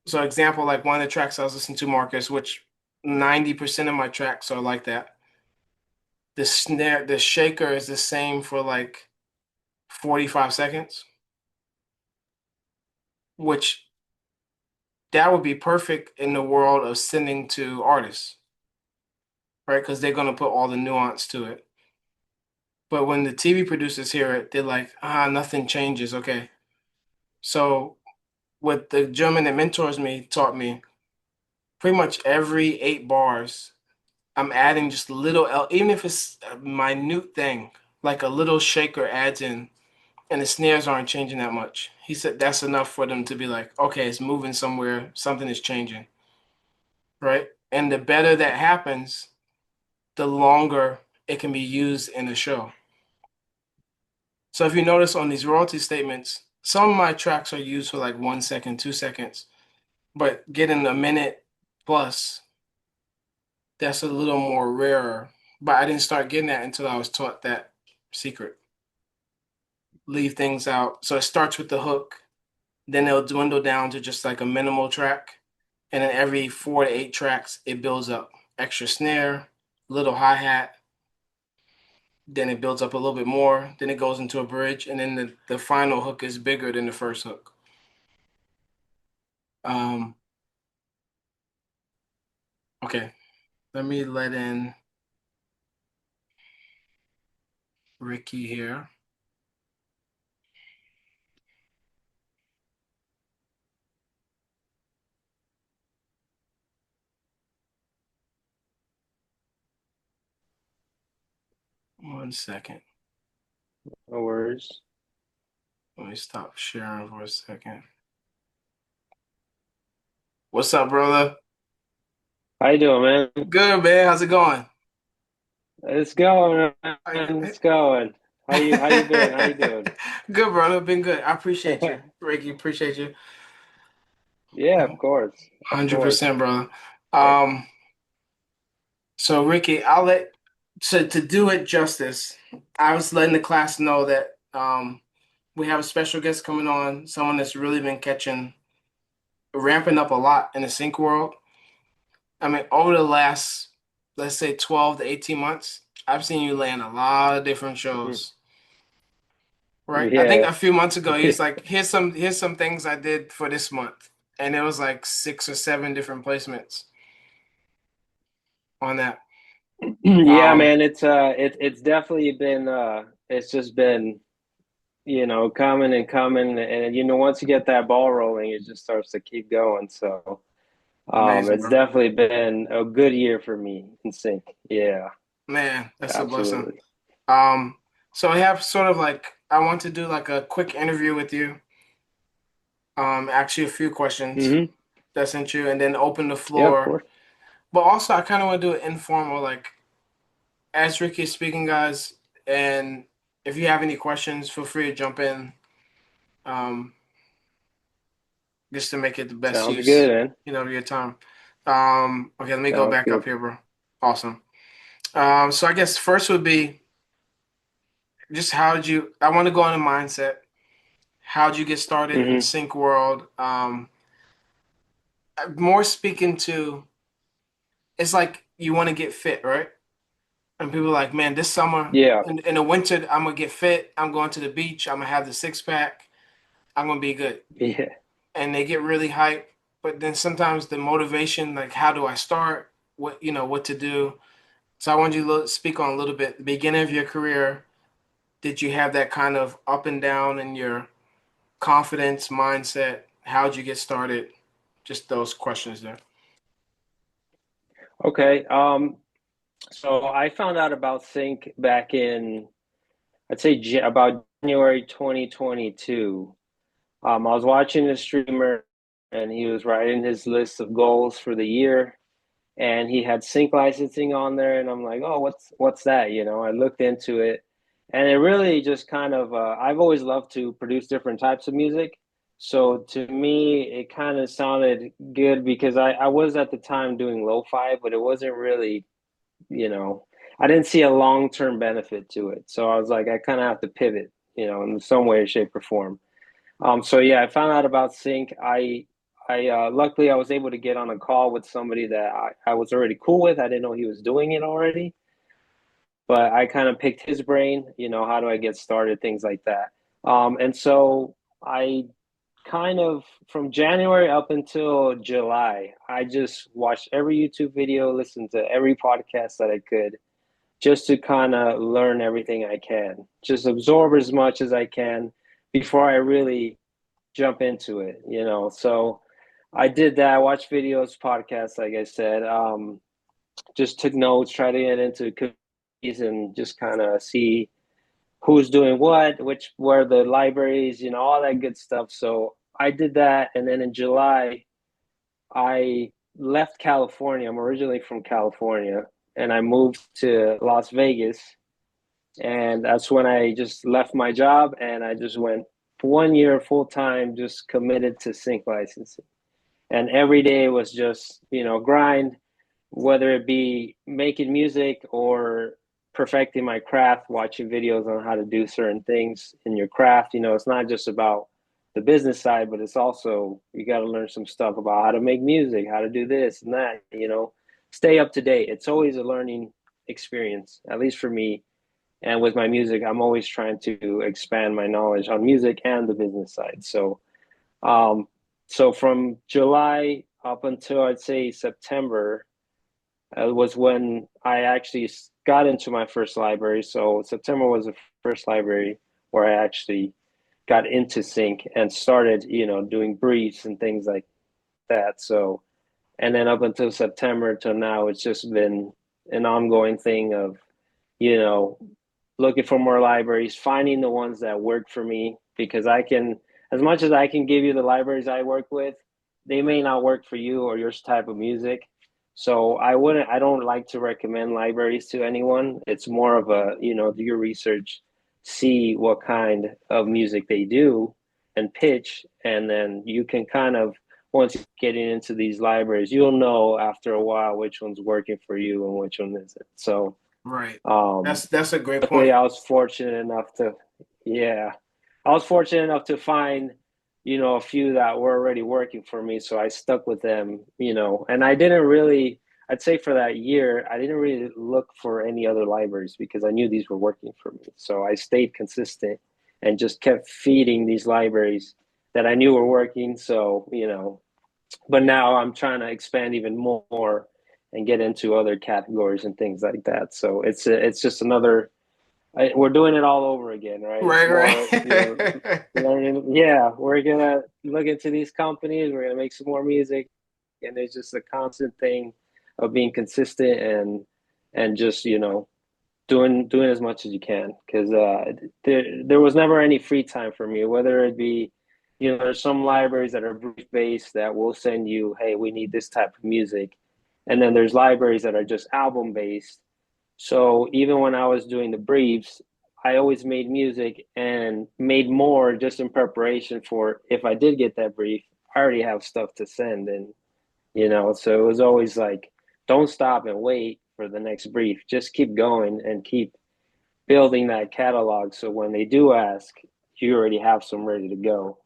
so example, like one of the tracks I was listening to, Marcus, which 90% of my tracks are like that. The snare, the shaker is the same for like 45 seconds, which that would be perfect in the world of sending to artists, right? Because they're gonna put all the nuance to it. But when the TV producers hear it, they're like, nothing changes. Okay. So what the gentleman that mentors me taught me, pretty much every 8 bars, I'm adding just a little, even if it's a minute thing, like a little shaker adds in, and the snares aren't changing that much. He said that's enough for them to be like, okay, it's moving somewhere, something is changing, right? And the better that happens, the longer it can be used in a show. So if you notice on these royalty statements, some of my tracks are used for like 1 second, 2 seconds, but getting a minute plus, that's a little more rarer. But I didn't start getting that until I was taught that secret. Leave things out. So it starts with the hook, then it'll dwindle down to just like a minimal track. And then every 4 to 8 tracks, it builds up extra snare, little hi-hat, then it builds up a little bit more, then it goes into a bridge, and then the final hook is bigger than the first hook. Um, okay, let me let in Ricky here. One second. No worries. Let me stop sharing for a second. What's up, brother? How you doing, man? Good, man. How's it going? It's going, man. It's going. How you been? How you doing? Good, brother. Been good. I appreciate you, Ricky. Appreciate you. Yeah, of course. Of course. 100%, brother. Right. Um, so Ricky, I'll let to do it justice. I was letting the class know that we have a special guest coming on, someone that's really been ramping up a lot in the sync world. I mean, over the last, let's say 12 to 18 months, I've seen you land a lot of different Mhm. shows, right? I think Yeah. a few months ago, he was like, here's some things I did for this month. And it was like 6 or 7 different placements on that. Yeah, Um, man, it's definitely been it's just been, coming and coming, and once you get that ball rolling, it just starts to keep going. So, Amazing, it's bro. definitely been a good year for me in sync. Yeah, Man, that's a blessing. absolutely. Um, so I have sort of like I want to do like a quick interview with you. Ask you a few questions Hmm. that sent you, and then open the Yeah, of floor. course. But also, I kind of want to do it informal, like as Ricky is speaking, guys. And if you have any questions, feel free to jump in. Um, just to make it the best Sounds good, use, man. of your time. Okay, let me go Sounds back up good. here, bro. Awesome. So I guess first would be just how did you? I want to go on a mindset. How did you get started in Hmm. sync world? More speaking to, it's like you want to get fit, right? And people are like, man, this summer Yeah. in the winter, I'm gonna get fit. I'm going to the beach. I'm gonna have the 6 pack. I'm gonna be good. Yeah. And they get really hyped. But then sometimes the motivation, like, how do I start? What to do? So I want you to speak on a little bit the beginning of your career. Did you have that kind of up and down in your confidence mindset? How'd you get started? Just those questions there. Okay. So I found out about Sync back in, I'd say about January 2022. I was watching a streamer and he was writing his list of goals for the year, and he had sync licensing on there, and I'm like, oh, what's that? I looked into it, and it really just kind of I've always loved to produce different types of music. So to me, it kind of sounded good because I was at the time doing lo-fi, but it wasn't really, you know, I didn't see a long-term benefit to it. So I was like, I kind of have to pivot, in some way, shape, or form. So yeah, I found out about Sync. I luckily I was able to get on a call with somebody that I was already cool with. I didn't know he was doing it already, but I kind of picked his brain, how do I get started, things like that. And so I kind of from January up until July, I just watched every YouTube video, listened to every podcast that I could, just to kind of learn everything I can, just absorb as much as I can before I really jump into it. So I did that, I watched videos, podcasts, like I said, just took notes, try to get into cookies and just kind of see who's doing what, which where the libraries, all that good stuff. So I did that, and then in July, I left California. I'm originally from California, and I moved to Las Vegas, and that's when I just left my job and I just went 1 year full time, just committed to sync licensing. And every day was just grind, whether it be making music or perfecting my craft, watching videos on how to do certain things in your craft. It's not just about the business side, but it's also you got to learn some stuff about how to make music, how to do this and that. Stay up to date. It's always a learning experience, at least for me. And with my music, I'm always trying to expand my knowledge on music and the business side. Um, so from July up until I'd say September, was when I actually got into my first library. So September was the first library where I actually got into sync and started, doing briefs and things like that. So, and then up until September till now, it's just been an ongoing thing of, you know, looking for more libraries, finding the ones that work for me, because I can, as much as I can give you the libraries I work with, they may not work for you or your type of music. So I don't like to recommend libraries to anyone. It's more of a, do your research, see what kind of music they do and pitch. And then you can kind of, once you're getting into these libraries, you'll know after a while which one's working for you and which one isn't. So, Right. um, That's a great luckily, point. I was fortunate enough to, yeah, I was fortunate enough to find, a few that were already working for me. So I stuck with them, and I didn't really, I'd say for that year, I didn't really look for any other libraries because I knew these were working for me. So I stayed consistent and just kept feeding these libraries that I knew were working. So, but now I'm trying to expand even more and get into other categories and things like that. So it's just another. We're doing it all over again, right? It's Right, more right. learning. Yeah, we're gonna look into these companies. We're gonna make some more music, and it's just a constant thing of being consistent and just doing as much as you can because there was never any free time for me, whether it be there's some libraries that are brief based that will send you, hey, we need this type of music, and then there's libraries that are just album based. So even when I was doing the briefs, I always made music and made more just in preparation for if I did get that brief, I already have stuff to send. And so it was always like, don't stop and wait for the next brief. Just keep going and keep building that catalog. So when they do ask, you already have some ready to go.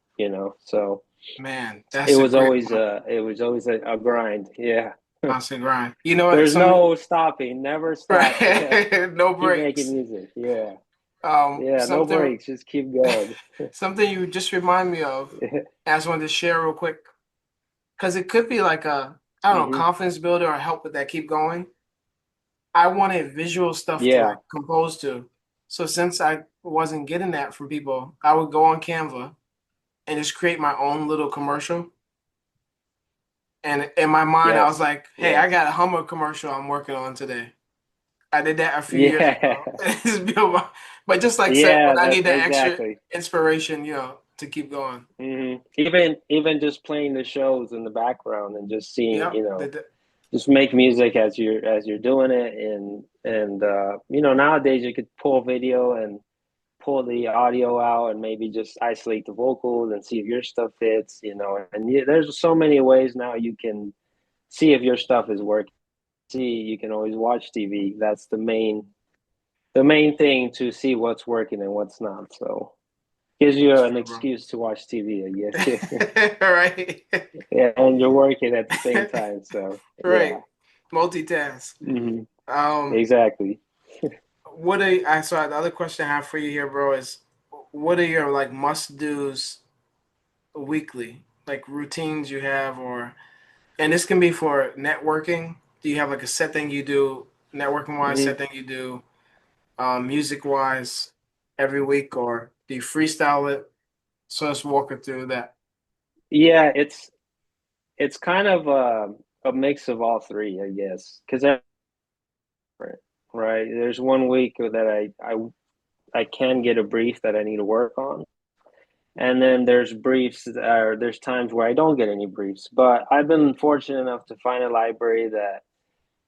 So Man, it that's a was great always point. a grind. Yeah. Constant grind. You know what? There's Something no stopping, never stop. Yeah. right. No Keep making breaks. music. Yeah. Yeah, no Something breaks. Just keep going. something you just remind me of. I just wanted to share real quick because it could be like a I don't know hmm confidence builder or help with that keep going. I wanted visual stuff to Yeah. like compose to. So since I wasn't getting that from people, I would go on Canva and just create my own little commercial. And in my mind, I was Yes. like, "Hey, I Yes. got a Hummer commercial I'm working on today." I did that a few years Yeah. ago. But just like said, when Yeah, I that need that extra exactly. inspiration, to keep going. Even just playing the shows in the background and just seeing, Yep. just make music as you're doing it and nowadays you could pull video and pull the audio out and maybe just isolate the vocals and see if your stuff fits. And there's so many ways now you can see if your stuff is working. See, you can always watch TV. That's the main thing to see what's working and what's not. So Gives you That's an real, bro. excuse to watch TV, I guess. Right. Yeah, and you're working at the same time, so yeah. Right. Multitask. Hmm. Um, Exactly. what are I saw the other question I have for you here, bro, is what are your like must do's weekly? Like routines you have or and this can be for networking. Do you have like a set thing you do networking wise, Hmm. set thing you do music wise every week, or do you freestyle it? So let's walk it through that. Yeah, it's kind of a mix of all three, I guess, because right, there's one week that I can get a brief that I need to work on. And then there's briefs, or there's times where I don't get any briefs. But I've been fortunate enough to find a library that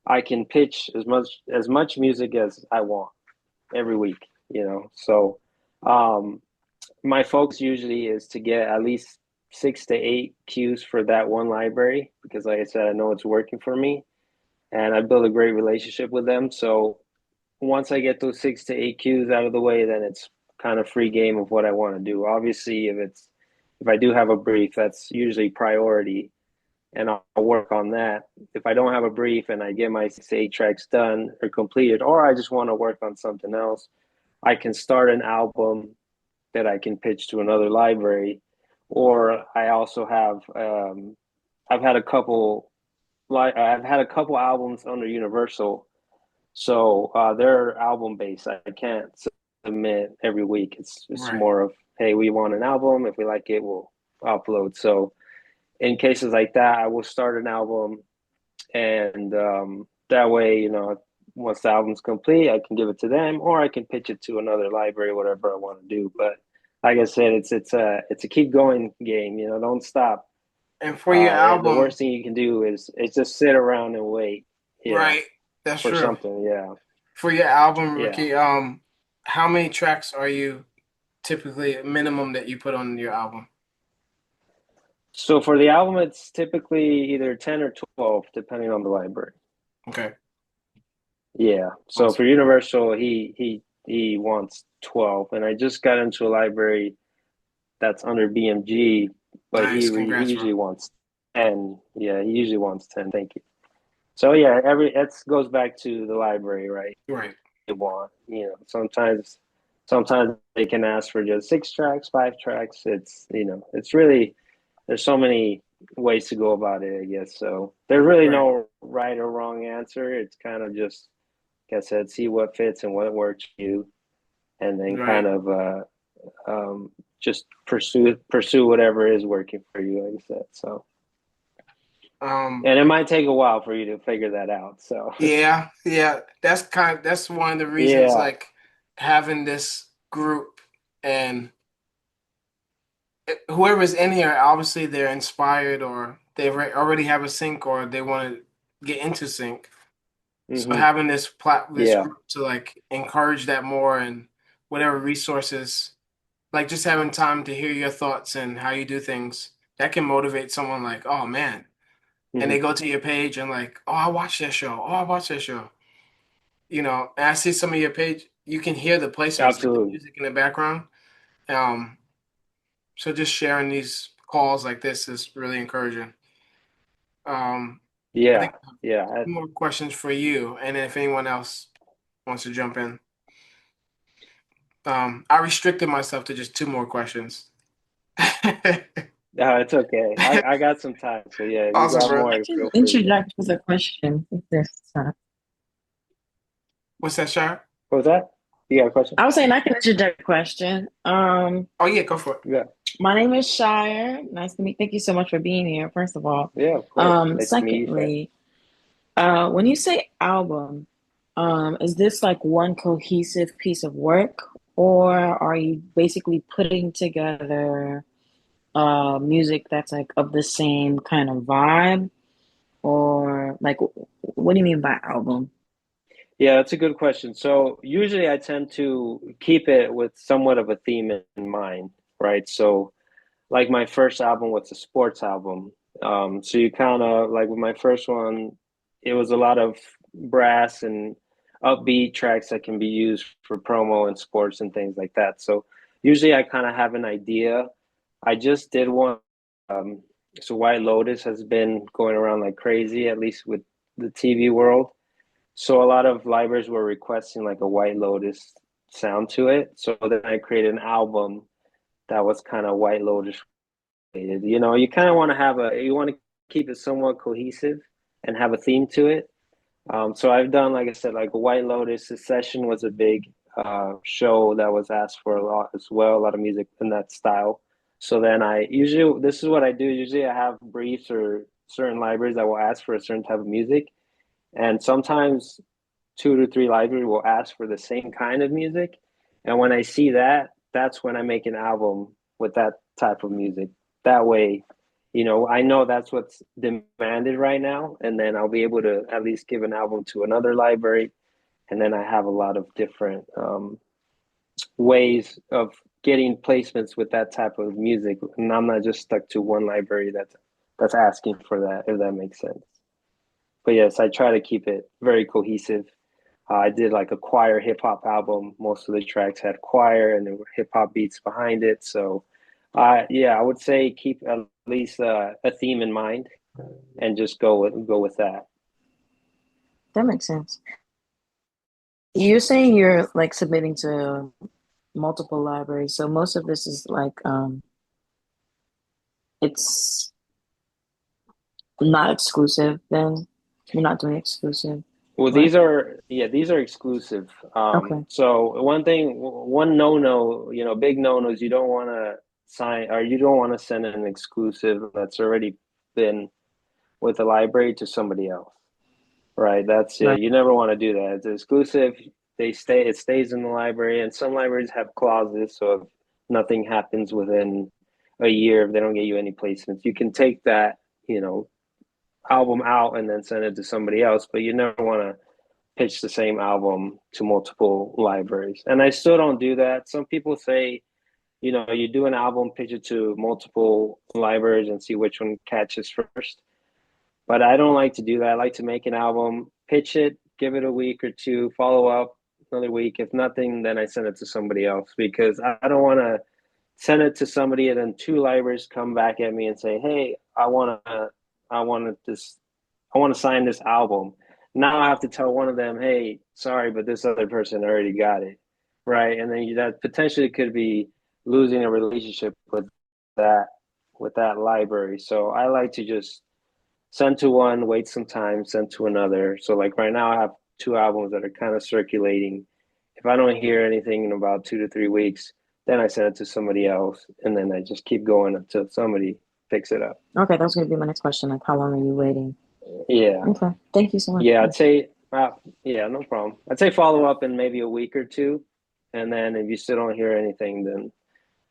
I can pitch as much music as I want every week, you know. So um, my focus usually is to get at least 6 to 8 cues for that one library because, like I said, I know it's working for me, and I build a great relationship with them. So once I get those 6 to 8 cues out of the way, then it's kind of free game of what I want to do. Obviously, if I do have a brief, that's usually priority, and I'll work on that. If I don't have a brief and I get my 6 to 8 tracks done or completed, or I just want to work on something else, I can start an album that I can pitch to another library, or I also have I've had a couple I've had a couple albums under Universal, so they're album based. I can't submit every week. It's just Right. more of, hey, we want an album. If we like it, we'll upload. So in cases like that, I will start an album, and that way, once the album's complete, I can give it to them, or I can pitch it to another library, whatever I want to do. But like I said, it's a keep going game. Don't stop. And for your The album, worst thing you can do is just sit around and wait. Yeah, right? That's for true. something. Yeah, For your album, yeah. Ricky, how many tracks are you typically minimum that you put on your album? So for the album, it's typically either 10 or 12, depending on the library. Okay. Yeah. So for Awesome. Universal, he wants 12, and I just got into a library that's under BMG, but he Nice. he Congrats, bro. usually wants 10. Yeah, he usually wants 10. Thank you. So yeah, every that goes back to the library, right? Right. They want, sometimes they can ask for just 6 tracks, 5 tracks. It's really there's so many ways to go about it, I guess. So there's really Right. no right or wrong answer. It's kind of just, like I said, see what fits and what works for you, and then kind Right. of just pursue whatever is working for you, like I said. So, Um, and it might take a while for you to figure that out. So, yeah, yeah. That's one of the reasons yeah. like having this group and whoever's in here, obviously they're inspired or already have a sync or they want to get into sync. So Hmm. having this Yeah. group to like encourage that more and whatever resources, like just having time to hear your thoughts and how you do things, that can motivate someone like, oh man. And Hmm. they go to your page and like, oh, I watched that show. Oh, I watched that show. And I see some of your page, you can hear the placements, like the Absolutely. music in the background. Um, so just sharing these calls like this is really encouraging. Um, I Yeah. think I have Yeah. more questions for you, and then if anyone else wants to jump in. I restricted myself to just two more questions. No, it's okay. I got some time. So yeah, if you Awesome, got bro. I more, can feel free. interject with a question if there's time. What's that, Shar? What was that? You got a question? I was saying I can interject a question. Oh yeah, go for it. Yeah. My name is Shire. Nice to meet. Thank you so much for being here. First of all, Yeah, of course. Nice to meet you, Shay. secondly, when you say album, is this like one cohesive piece of work, or are you basically putting together music that's like of the same kind of vibe, or like what do you mean by album? Yeah, that's a good question. So usually I tend to keep it with somewhat of a theme in mind, right? So like my first album was a sports album. So you kind of like with my first one, it was a lot of brass and upbeat tracks that can be used for promo and sports and things like that. So usually I kind of have an idea. I just did one. Um, so White Lotus has been going around like crazy, at least with the TV world. So a lot of libraries were requesting like a White Lotus sound to it. So then I created an album that was kind of White Lotus related. You know, you kind of want to you want to keep it somewhat cohesive and have a theme to it. So I've done, like I said, like a White Lotus. Secession was a big show that was asked for a lot as well, a lot of music in that style. So then this is what I do. Usually I have briefs or certain libraries that will ask for a certain type of music. And sometimes 2 to 3 libraries will ask for the same kind of music. And when I see that, that's when I make an album with that type of music. That way, you know, I know that's what's demanded right now. And then I'll be able to at least give an album to another library. And then I have a lot of different ways of getting placements with that type of music. And I'm not just stuck to one library that's asking for that, if that makes sense. But yes, I try to keep it very cohesive. I did like a choir hip hop album. Most of the tracks had choir and there were hip hop beats behind it. So, yeah, I would say keep at least a theme in mind and just go with that. That makes sense. You're saying you're like submitting to multiple libraries, so most of this is like it's not exclusive then. You're not doing exclusive, Well, right? these are exclusive. Okay. So one no, you know, big no is you don't want to sign or you don't want to send an exclusive that's already been with the library to somebody else. Right. That's Right. you never want to do that. It's exclusive. It stays in the library, and some libraries have clauses. So if nothing happens within a year, if they don't get you any placements, you can take that, you know, album out and then send it to somebody else. But you never want to pitch the same album to multiple libraries. And I still don't do that. Some people say, you know, you do an album, pitch it to multiple libraries and see which one catches first. But I don't like to do that. I like to make an album, pitch it, give it a week or two, follow up another week. If nothing, then I send it to somebody else because I don't want to send it to somebody and then 2 libraries come back at me and say, "Hey, I want this, I want to sign this album." Now I have to tell one of them, "Hey, sorry, but this other person already got it," right? And then that potentially could be losing a relationship that with that library. So I like to just send to one, wait some time, send to another. So like right now, I have 2 albums that are kind of circulating. If I don't hear anything in about 2 to 3 weeks, then I send it to somebody else, and then I just keep going until somebody picks it up. Okay, that was gonna be my next question. Like, how long are you waiting? Yeah, Okay, thank you so much. yeah. I'd say, yeah, no problem. I'd say follow up in maybe a week or two, and then if you still don't hear anything, then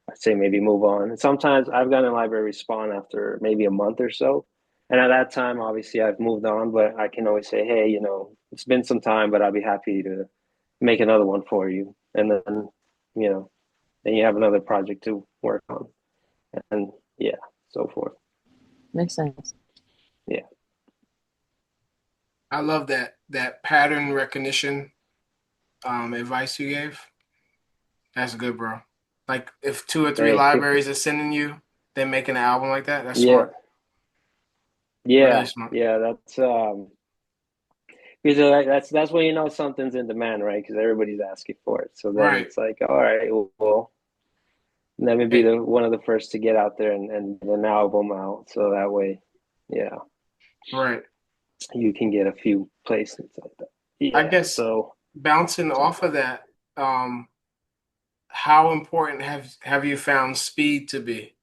I'd say maybe move on. And sometimes I've gotten a library respond after maybe a month or so. And at that time, obviously, I've moved on, but I can always say, hey, you know, it's been some time, but I'll be happy to make another one for you. And then, you know, then you have another project to work on. And yeah, so forth. Makes sense. Yeah. I love that pattern recognition advice you gave. That's good, bro. Like if 2 or 3 Hey, libraries are sending you, then making an album like that, that's yeah, smart. Really yeah, smart. yeah. Because that's when you know something's in demand, right? Because everybody's asking for it. So then Right. it's like, all right, well, let me be Hey, the one of the first to get out there and an album out, so that way, yeah, right. you can get a few placements like that. I Yeah. guess So bouncing off of that, um, how important have you found speed to be?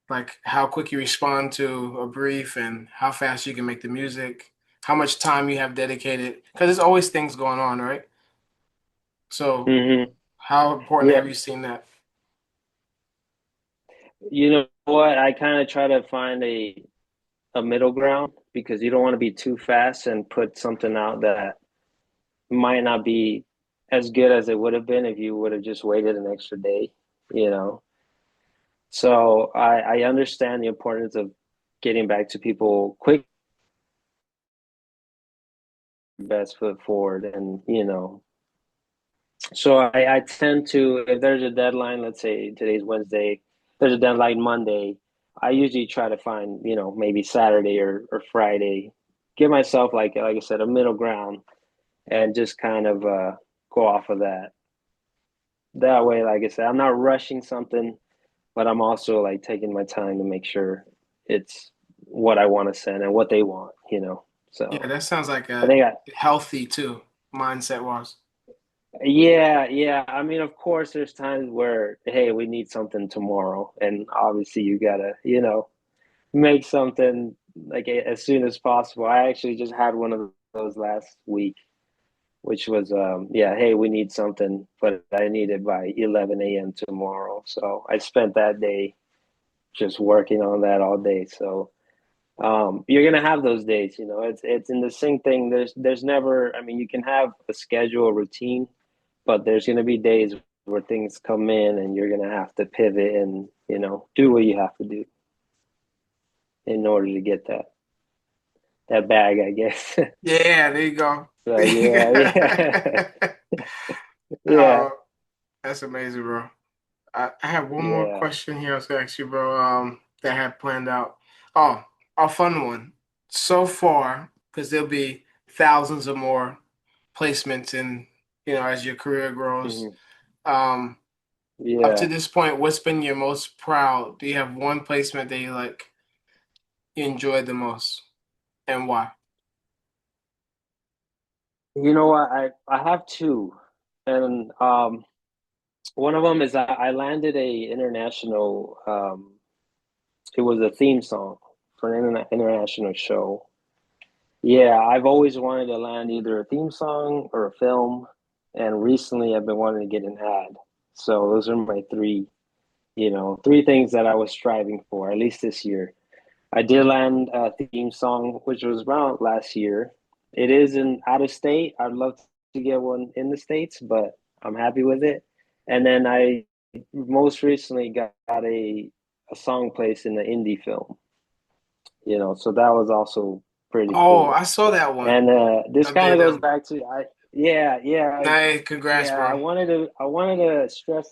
Like how quick you respond to a brief and how fast you can make the music, how much time you have dedicated, because there's always things going on, right? So hmm how important yeah, have you seen that? you know what? I kind of try to find a middle ground because you don't want to be too fast and put something out that might not be as good as it would have been if you would have just waited an extra day, you know. So I understand the importance of getting back to people quick, best foot forward, and you know, So I tend to, if there's a deadline, let's say today's Wednesday, there's a deadline Monday, I usually try to find, maybe Saturday or Friday, give myself like I said, a middle ground and just kind of go off of that. That way, like I said, I'm not rushing something, but I'm also like taking my time to make sure it's what I want to send and what they want. Yeah, So that sounds like I a think healthy too, mindset wise. yeah, yeah. I mean, of course, there's times where, hey, we need something tomorrow, and obviously you gotta, make something like as soon as possible. I actually just had one of those last week, which was, yeah, hey, we need something, but I need it by 11 a.m. tomorrow. So I spent that day just working on that all day. So you're gonna have those days. It's in the sync thing. There's never. I mean, you can have a schedule, a routine, but there's gonna be days where things come in, and you're gonna have to pivot and do what you have to do in order to get that bag, I guess. Yeah, there you go. So There you yeah, yeah, go. yeah, Oh, that's amazing, bro. I have one more yeah. question here I was gonna ask you, bro, that I had planned out. Oh, a fun one. So far, because there'll be thousands of more placements in, as your career grows. Hmm. Um, Up to Yeah. this point, what's been your most proud? Do you have one placement that you enjoyed the most, and why? You know what? I have two, and one of them is I landed a international. It was a theme song for an international show. Yeah, I've always wanted to land either a theme song or a film, and recently I've been wanting to get an ad. So those are my three things that I was striving for, at least this year. I did land a theme song, which was around last year. It is in out of state. I'd love to get one in the States, but I'm happy with it. And then I most recently got a song placed in the indie film, so that was also pretty Oh, cool. I saw that one. And this Up kind there, of goes though. back to yeah, yeah, Hey, congrats, yeah. I bro. wanted to I wanted to stress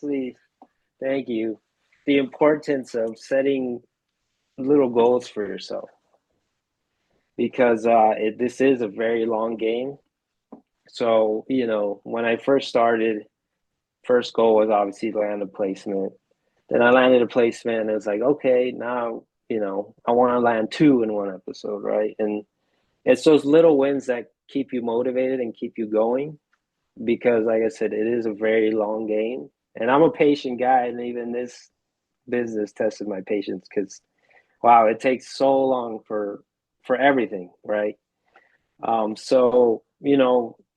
thank you, the importance of setting little goals for yourself because this is a very long game. So, when I first started, first goal was obviously land a placement. Then I landed a placement and it was like, okay, now, I want to land two in one episode, right? And it's those little wins that keep you motivated and keep you going because, like I said, it is a very long game. And I'm a patient guy, and even this business tested my patience because, wow, it takes so long for everything, right? So,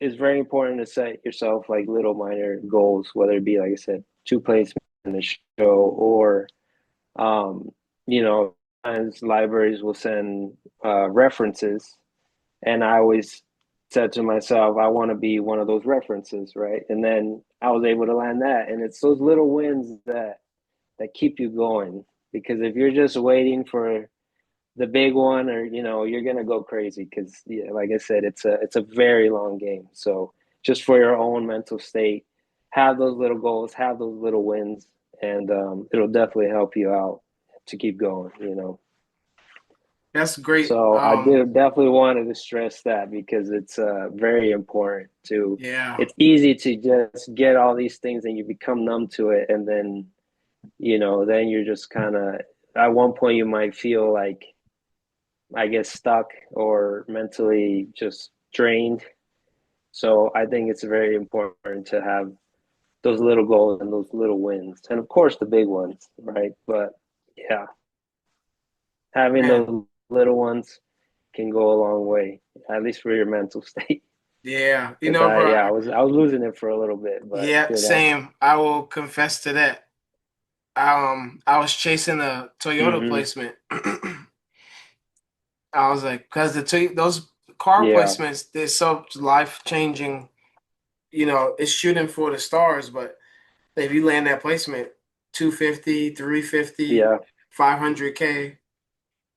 it's very important to set yourself like little minor goals, whether it be, like I said, two placements in the show or, um, sometimes libraries will send references. And I always said to myself, I want to be one of those references, right? And then I was able to land that. And it's those little wins that keep you going. Because if you're just waiting for the big one or you're gonna go crazy because yeah, like I said, it's a very long game. So just for your own mental state, have those little goals, have those little wins, and it'll definitely help you out to keep going. That's great. So I did definitely wanted to stress that because it's very important to. Yeah. It's easy to just get all these things and you become numb to it, and then you're just kind of at one point you might feel like I get stuck or mentally just drained. So I think it's very important to have those little goals and those little wins, and of course the big ones, right? But yeah, having Man. those little ones can go a long way, at least for your mental state. Yeah. Because Bro, I was losing it for a little bit, but yeah, same. I will confess to that. I was chasing a Toyota hmm placement. I was like, because those car yeah, placements, they're so life changing. It's shooting for the stars, but if you land that placement, 250, 350, yeah, 500K.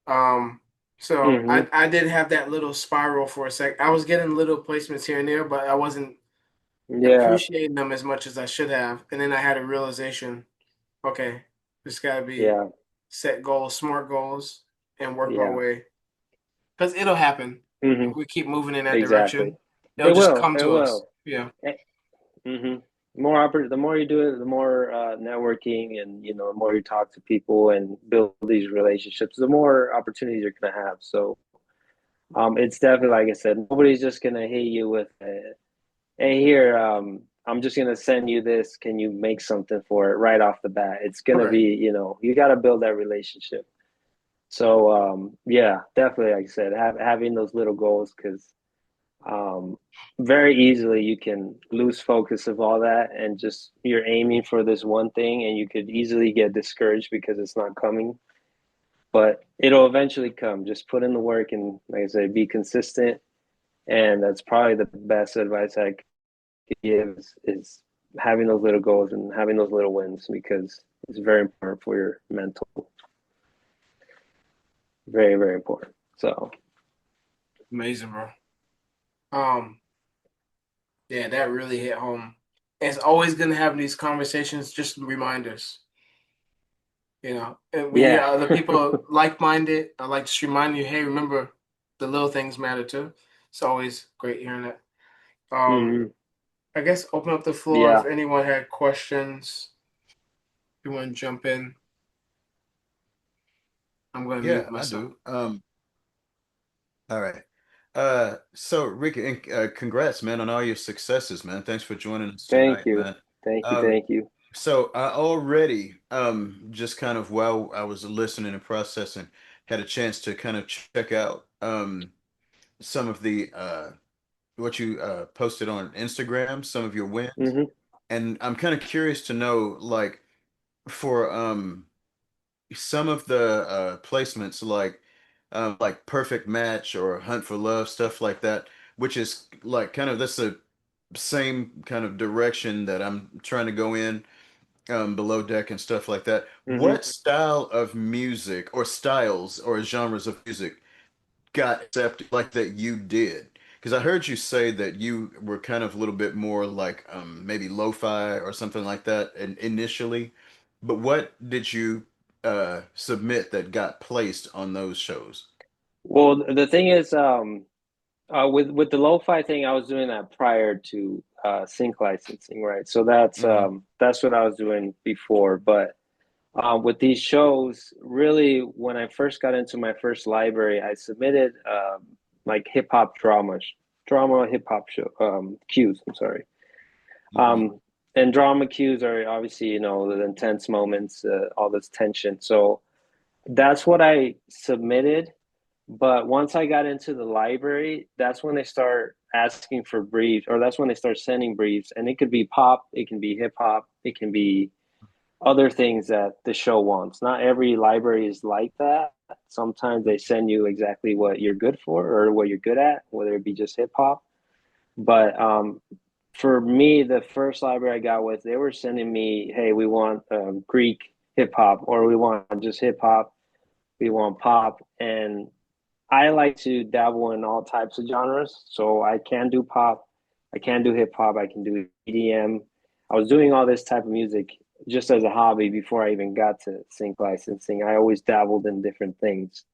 Um, so hmm I did have that little spiral for a sec. I was getting little placements here and there, but I wasn't Yeah, appreciating them as much as I should have. And then I had a realization, okay, just gotta be yeah, set goals, smart goals, and work my yeah. way. Because it'll happen. Hmm. If we keep moving in that Exactly. direction, it'll just come It to us. will. Yeah. Mm-hmm. The more you do it, the more networking and the more you talk to people and build these relationships, the more opportunities you're gonna have. So it's definitely like I said, nobody's just gonna hit you with, "Hey, here, I'm just gonna send you this. Can you make something for it right off the bat?" It's gonna be, Right. you got to build that relationship. So yeah, definitely, like I said, having those little goals because um, very easily you can lose focus of all that and just you're aiming for this one thing and you could easily get discouraged because it's not coming, but it'll eventually come. Just put in the work and, like I said, be consistent. And that's probably the best advice I could give is having those little goals and having those little wins because it's very important for your mental. Very, very important. So Amazing, bro. Um, yeah, that really hit home. It's always gonna have these conversations, just reminders, And when you yeah. hear other people like-minded, I like to remind you, hey, remember the little things matter too. It's always great hearing that. Um, Hmm. I guess open up the floor if Yeah. anyone had questions. If you want to jump in, I'm gonna mute Yeah, I myself. do. All right. So Ricky, and, congrats, man, on all your successes, man. Thanks for joining us Thank tonight, you. man. Thank you. Um, Thank you. so I already, just kind of while I was listening and processing, had a chance to kind of check out some of the what you posted on Instagram, some of your wins, Hmm. and I'm kind of curious to know, like, for some of the placements like Perfect Match or Hunt for Love, stuff like that, which is like kind of that's the same kind of direction that I'm trying to go in, below deck and stuff like that. Hmm. What style of music or styles or genres of music got accepted like that you did? Because I heard you say that you were kind of a little bit more like maybe lo-fi or something like that initially. But what did you submit that got placed on those shows? Well, the thing is, with the lo-fi thing, I was doing that prior to sync licensing, right? So Hmm. that's what I was doing before. But with these shows, really, when I first got into my first library, I submitted like hip hop drama hip hop show cues. I'm sorry. Hmm. And drama cues are obviously, the intense moments, all this tension. So that's what I submitted. But once I got into the library, that's when they start asking for briefs, or that's when they start sending briefs. And it could be pop, it can be hip hop, it can be other things that the show wants. Not every library is like that. Sometimes they send you exactly what you're good for or what you're good at, whether it be just hip hop. But for me, the first library I got with, they were sending me, hey, we want Greek hip hop, or we want just hip hop, we want pop. And I like to dabble in all types of genres. So I can do pop, I can do hip hop, I can do EDM. I was doing all this type of music just as a hobby before I even got to sync licensing. I always dabbled in different things.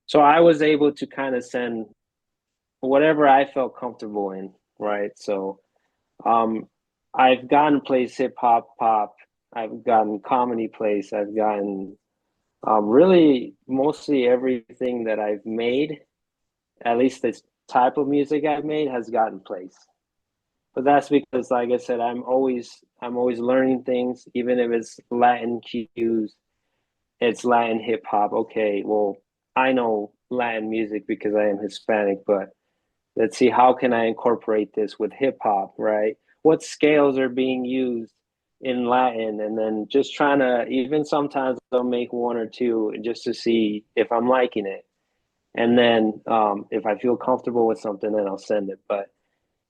So I was able to kind of send whatever I felt comfortable in, right? So um, I've gotten plays hip hop, pop. I've gotten comedy plays. I've gotten really mostly everything that I've made. At least this type of music I've made has gotten plays. But that's because, like I said, I'm always learning things, even if it's Latin cues, it's Latin hip hop. Okay, well, I know Latin music because I am Hispanic, but let's see how can I incorporate this with hip hop, right? What scales are being used in Latin, and then just trying to even sometimes I'll make one or two just to see if I'm liking it, and then if I feel comfortable with something, then I'll send it. But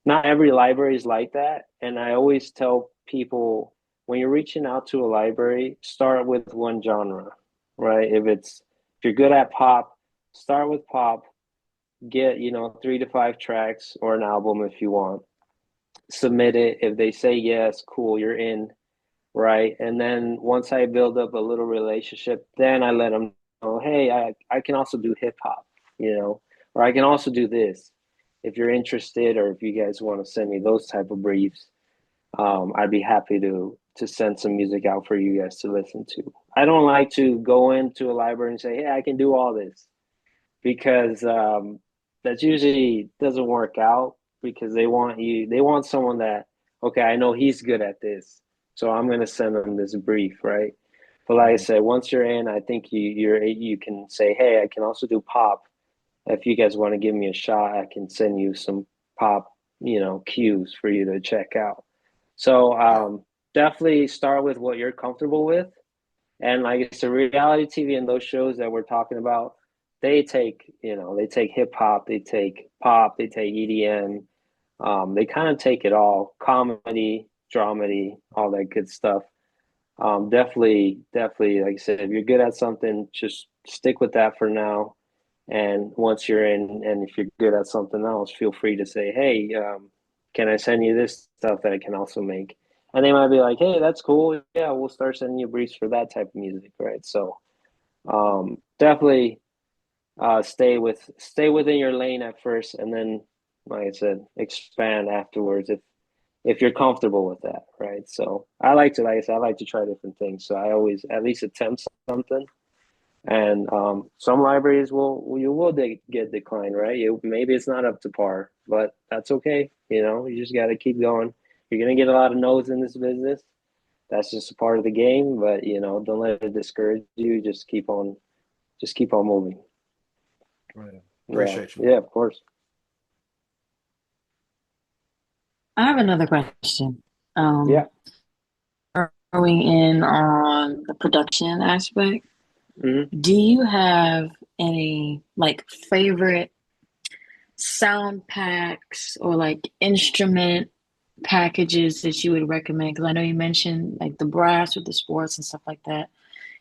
not every library is like that, and I always tell people when you're reaching out to a library, start with one genre, right? If you're good at pop, start with pop, get 3 to 5 tracks or an album if you want, submit it. If they say yes, cool, you're in, right? And then once I build up a little relationship, then I let them know, hey, I can also do hip hop, or I can also do this. If you're interested, or if you guys want to send me those type of briefs, I'd be happy to send some music out for you guys to listen to. I don't like to go into a library and say, hey, I can do all this, because that usually doesn't work out, because they want someone that, okay, I know he's good at this, so I'm going to send them this brief, right? But like I said, once you're in, I think you can say, hey, I can also do pop. If you guys want to give me a shot, I can send you some pop, cues for you to check out. So definitely start with what you're comfortable with. And like it's a reality TV and those shows that we're talking about, they take hip hop, they take pop, they take EDM, they kind of take it all, comedy, dramedy, all that good stuff. Definitely, like I said, if you're good at something, just stick with that for now. And once you're in, and if you're good at something else, feel free to say, hey, can I send you this stuff that I can also make? And they might be like, hey, that's cool. Yeah, we'll start sending you briefs for that type of music, right? So definitely stay within your lane at first, and then, like I said, expand afterwards if you're comfortable with that, right? So like I said, I like to try different things. So I always at least attempt something. And some libraries get declined, right? Maybe it's not up to par, but that's okay. You just got to keep going. You're gonna get a lot of no's in this business. That's just a part of the game. But don't let it discourage you. Just keep on moving. Right. Yeah, Appreciate you, man. yeah, of course. I have another question. Yeah. Going in on the production aspect, Hmm. do you have any like favorite sound packs or like instrument packages that you would recommend? Because I know you mentioned like the brass with the sports and stuff like that.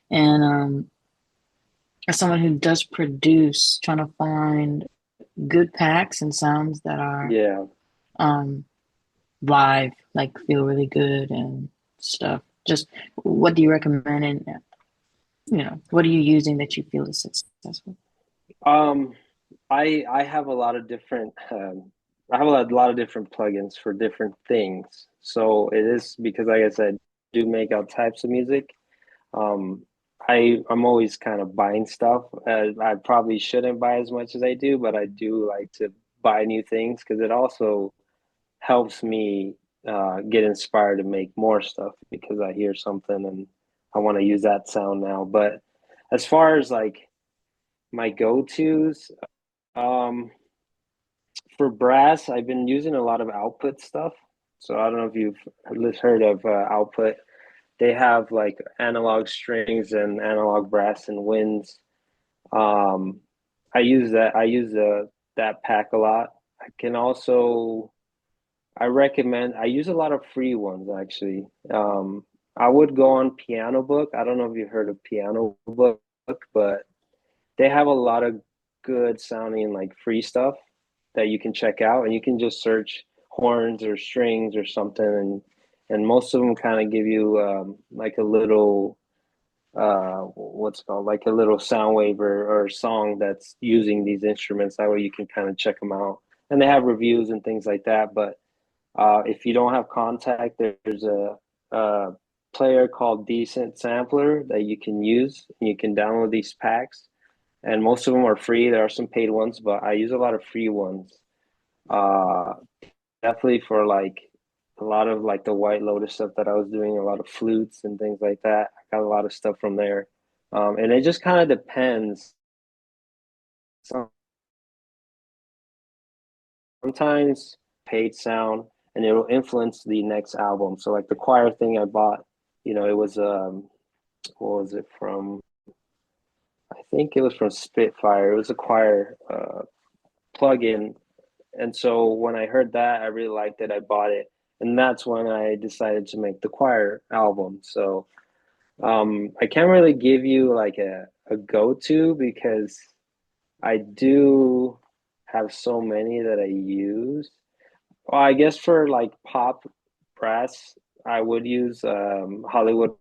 And as someone who does produce, trying to find good packs and sounds that are Yeah. um live, like feel really good and stuff. Just what do you recommend, and what are you using that you feel is successful? Um, I have a lot of different I have a lot of different plugins for different things. So it is because, like I said, I do make all types of music. Um, I'm always kind of buying stuff. I probably shouldn't buy as much as I do, but I do like to buy new things because it also helps me get inspired to make more stuff, because I hear something and I want to use that sound now. But as far as like my go-tos, um, for brass, I've been using a lot of Output stuff. So I don't know if you've heard of Output. They have like analog strings and analog brass and winds. Um, I use that. I use that pack a lot. I can also. I recommend. I use a lot of free ones actually. I would go on Piano Book. I don't know if you've heard of Piano Book, but they have a lot of good sounding like free stuff that you can check out, and you can just search horns or strings or something, and most of them kind of give you like a little what's it called, like a little sound wave or song that's using these instruments. That way you can kind of check them out, and they have reviews and things like that. But if you don't have contact, there's a player called Decent Sampler that you can use, and you can download these packs, and most of them are free. There are some paid ones, but I use a lot of free ones. Uh, Definitely for like a lot of like the White Lotus stuff that I was doing, a lot of flutes and things like that. I got a lot of stuff from there, and it just kind of depends. Sometimes paid sound, and it'll influence the next album. So like the choir thing I bought, it was what was it from? I think it was from Spitfire. It was a choir plugin. And so when I heard that, I really liked it. I bought it. And that's when I decided to make the choir album. So I can't really give you like a go-to, because I do have so many that I use. Well, I guess for like pop brass, I would use Hollywood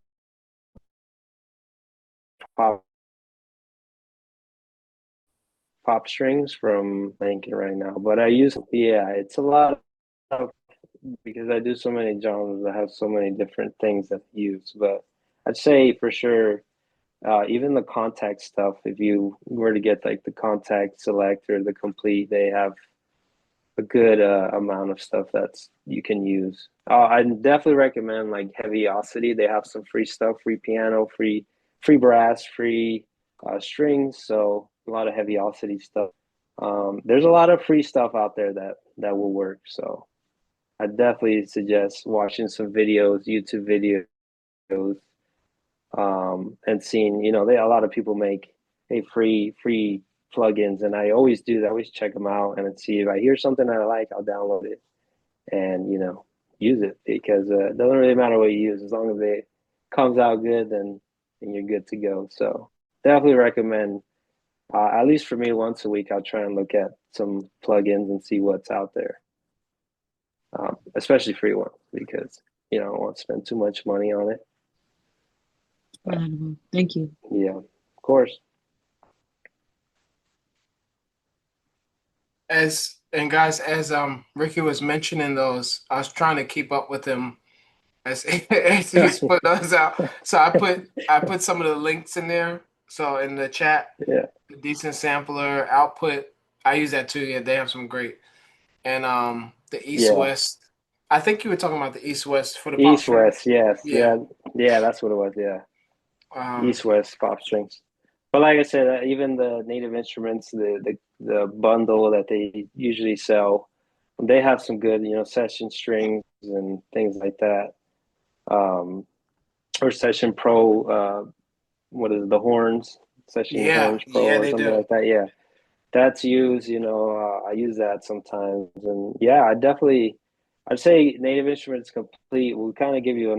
pop strings from thinking right now. But I use, yeah, it's a lot of, because I do so many genres, I have so many different things that I use. But I'd say for sure, even the contact stuff, if you were to get like the contact select or the complete, they have a good amount of stuff that's you can use. I definitely recommend like Heaviosity. They have some free stuff, free piano, free brass, free strings. So a lot of Heaviosity stuff. There's a lot of free stuff out there that will work. So I definitely suggest watching some videos, YouTube videos, and seeing. A lot of people make free plugins, and I always do that. I always check them out and see if I hear something that I like, I'll download it and use it because it doesn't really matter what you use as long as it comes out good, then you're good to go. So definitely recommend. At least for me, once a week, I'll try and look at some plugins and see what's out there, especially free ones because I don't want to spend too much money on it. Thank you. Yeah, of course. As Ricky was mentioning those, I was trying to keep up with him as as he's put those out. So I put some of the links in there. So in the chat, Yeah, the decent sampler output, I use that too. Yeah, they have some great. And the East yeah. West. I think you were talking about the East West for the pop East strings. West, yes, Yeah. yeah, yeah. That's what it was. Yeah, Um, East West pop strings. But like I said, even the Native Instruments, the bundle that they usually sell, they have some good, session strings and things like that. Um, or Session Pro, what is it, the horns, Session yeah, Horns Pro yeah, or they something do. like that. Yeah, that's used. I use that sometimes, and yeah, I'd say Native Instruments Complete will kind of give you a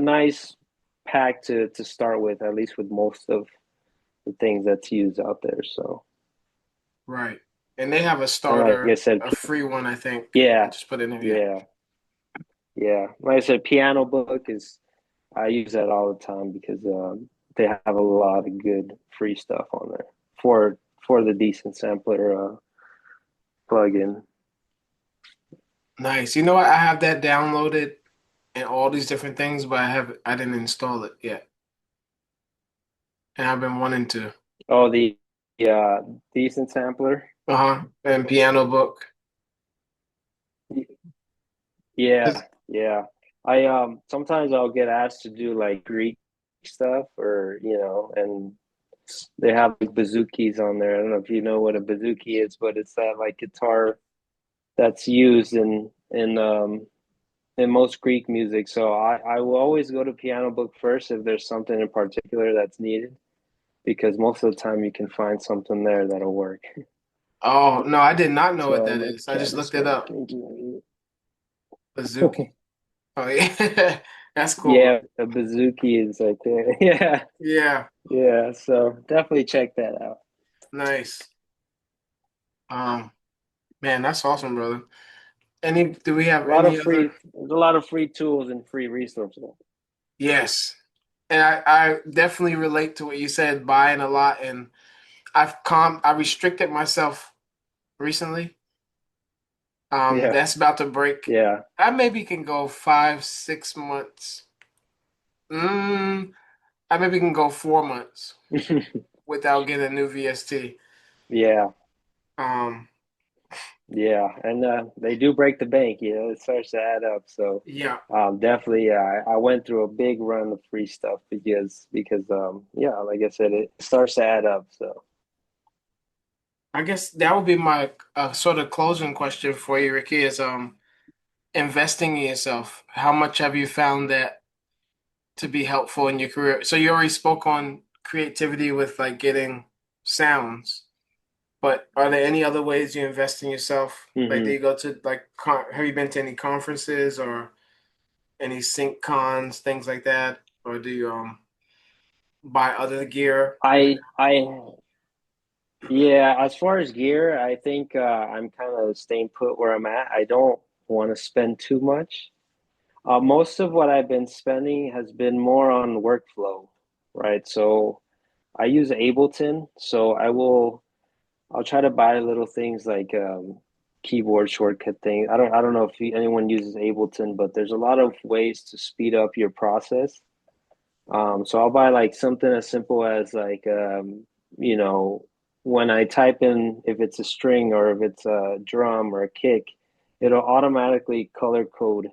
nice pack to start with, at least with most of the things that's used out there. So, Right. And they have a and like I starter, said, a free one, I think. I yeah, just put it in there. Yeah. yeah, yeah. Like I said, Piano Book is I use that all the time because they have a lot of good free stuff on there for the decent sampler plugin. Nice. You know what? I have that downloaded and all these different things, but I didn't install it yet. And I've been wanting to. Oh, the decent sampler. Uh-huh. And Piano Book. Yeah, yeah. I sometimes I'll get asked to do like Greek stuff or and they have like bazookies on there. I don't know if you know what a bazooki is, but it's that like guitar that's used in most Greek music. So I will always go to piano book first if there's something in particular that's needed because most of the time you can find something there that'll work. Oh, no, I did not know what So that my is. I cat just is looked it up. scratching. Bazooki. Oh, yeah. That's cool. Yeah, a bazooki is like there. Yeah. Yeah. Yeah, so definitely check that out. Nice. Um, Man, that's awesome, brother. Do we have any other? There's a lot of free tools and free resources. Yes. And I definitely relate to what you said, buying a lot, and I restricted myself recently. Yeah, That's about to break. yeah. I maybe can go 5, 6 months. Mm, I maybe can go 4 months without getting a new VST. Yeah, Um, yeah. And they do break the bank, it starts to add up. So yeah, definitely, yeah, I went through a big run of free stuff because yeah, like I said, it starts to add up. So I guess that would be my sort of closing question for you, Ricky, is investing in yourself. How much have you found that to be helpful in your career? So you already spoke on creativity with like getting sounds, but are there any other ways you invest in yourself? Like, do hmm you go to like have you been to any conferences or any sync cons, things like that, or do you buy other gear? I Yeah, as far as gear, I think I'm kind of staying put where I'm at. I don't want to spend too much. Most of what I've been spending has been more on workflow, right? So I use Ableton, so I'll try to buy little things like keyboard shortcut things. I don't know if anyone uses Ableton, but there's a lot of ways to speed up your process. So I'll buy like something as simple as like you know, when I type in if it's a string or if it's a drum or a kick, it'll automatically color code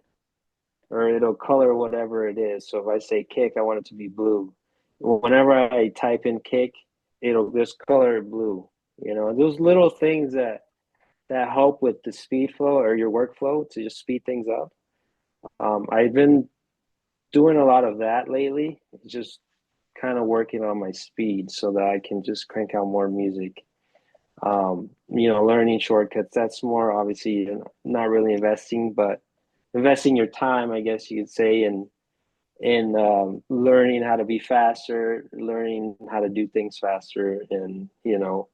or it'll color whatever it is. So if I say kick, I want it to be blue. Whenever I type in kick, it'll just color it blue. You know, those little things that help with the speed flow or your workflow to just speed things up. I've been doing a lot of that lately, just kind of working on my speed so that I can just crank out more music. You know, learning shortcuts, that's more obviously not really investing, but investing your time, I guess you could say, in learning how to be faster, learning how to do things faster, and you know,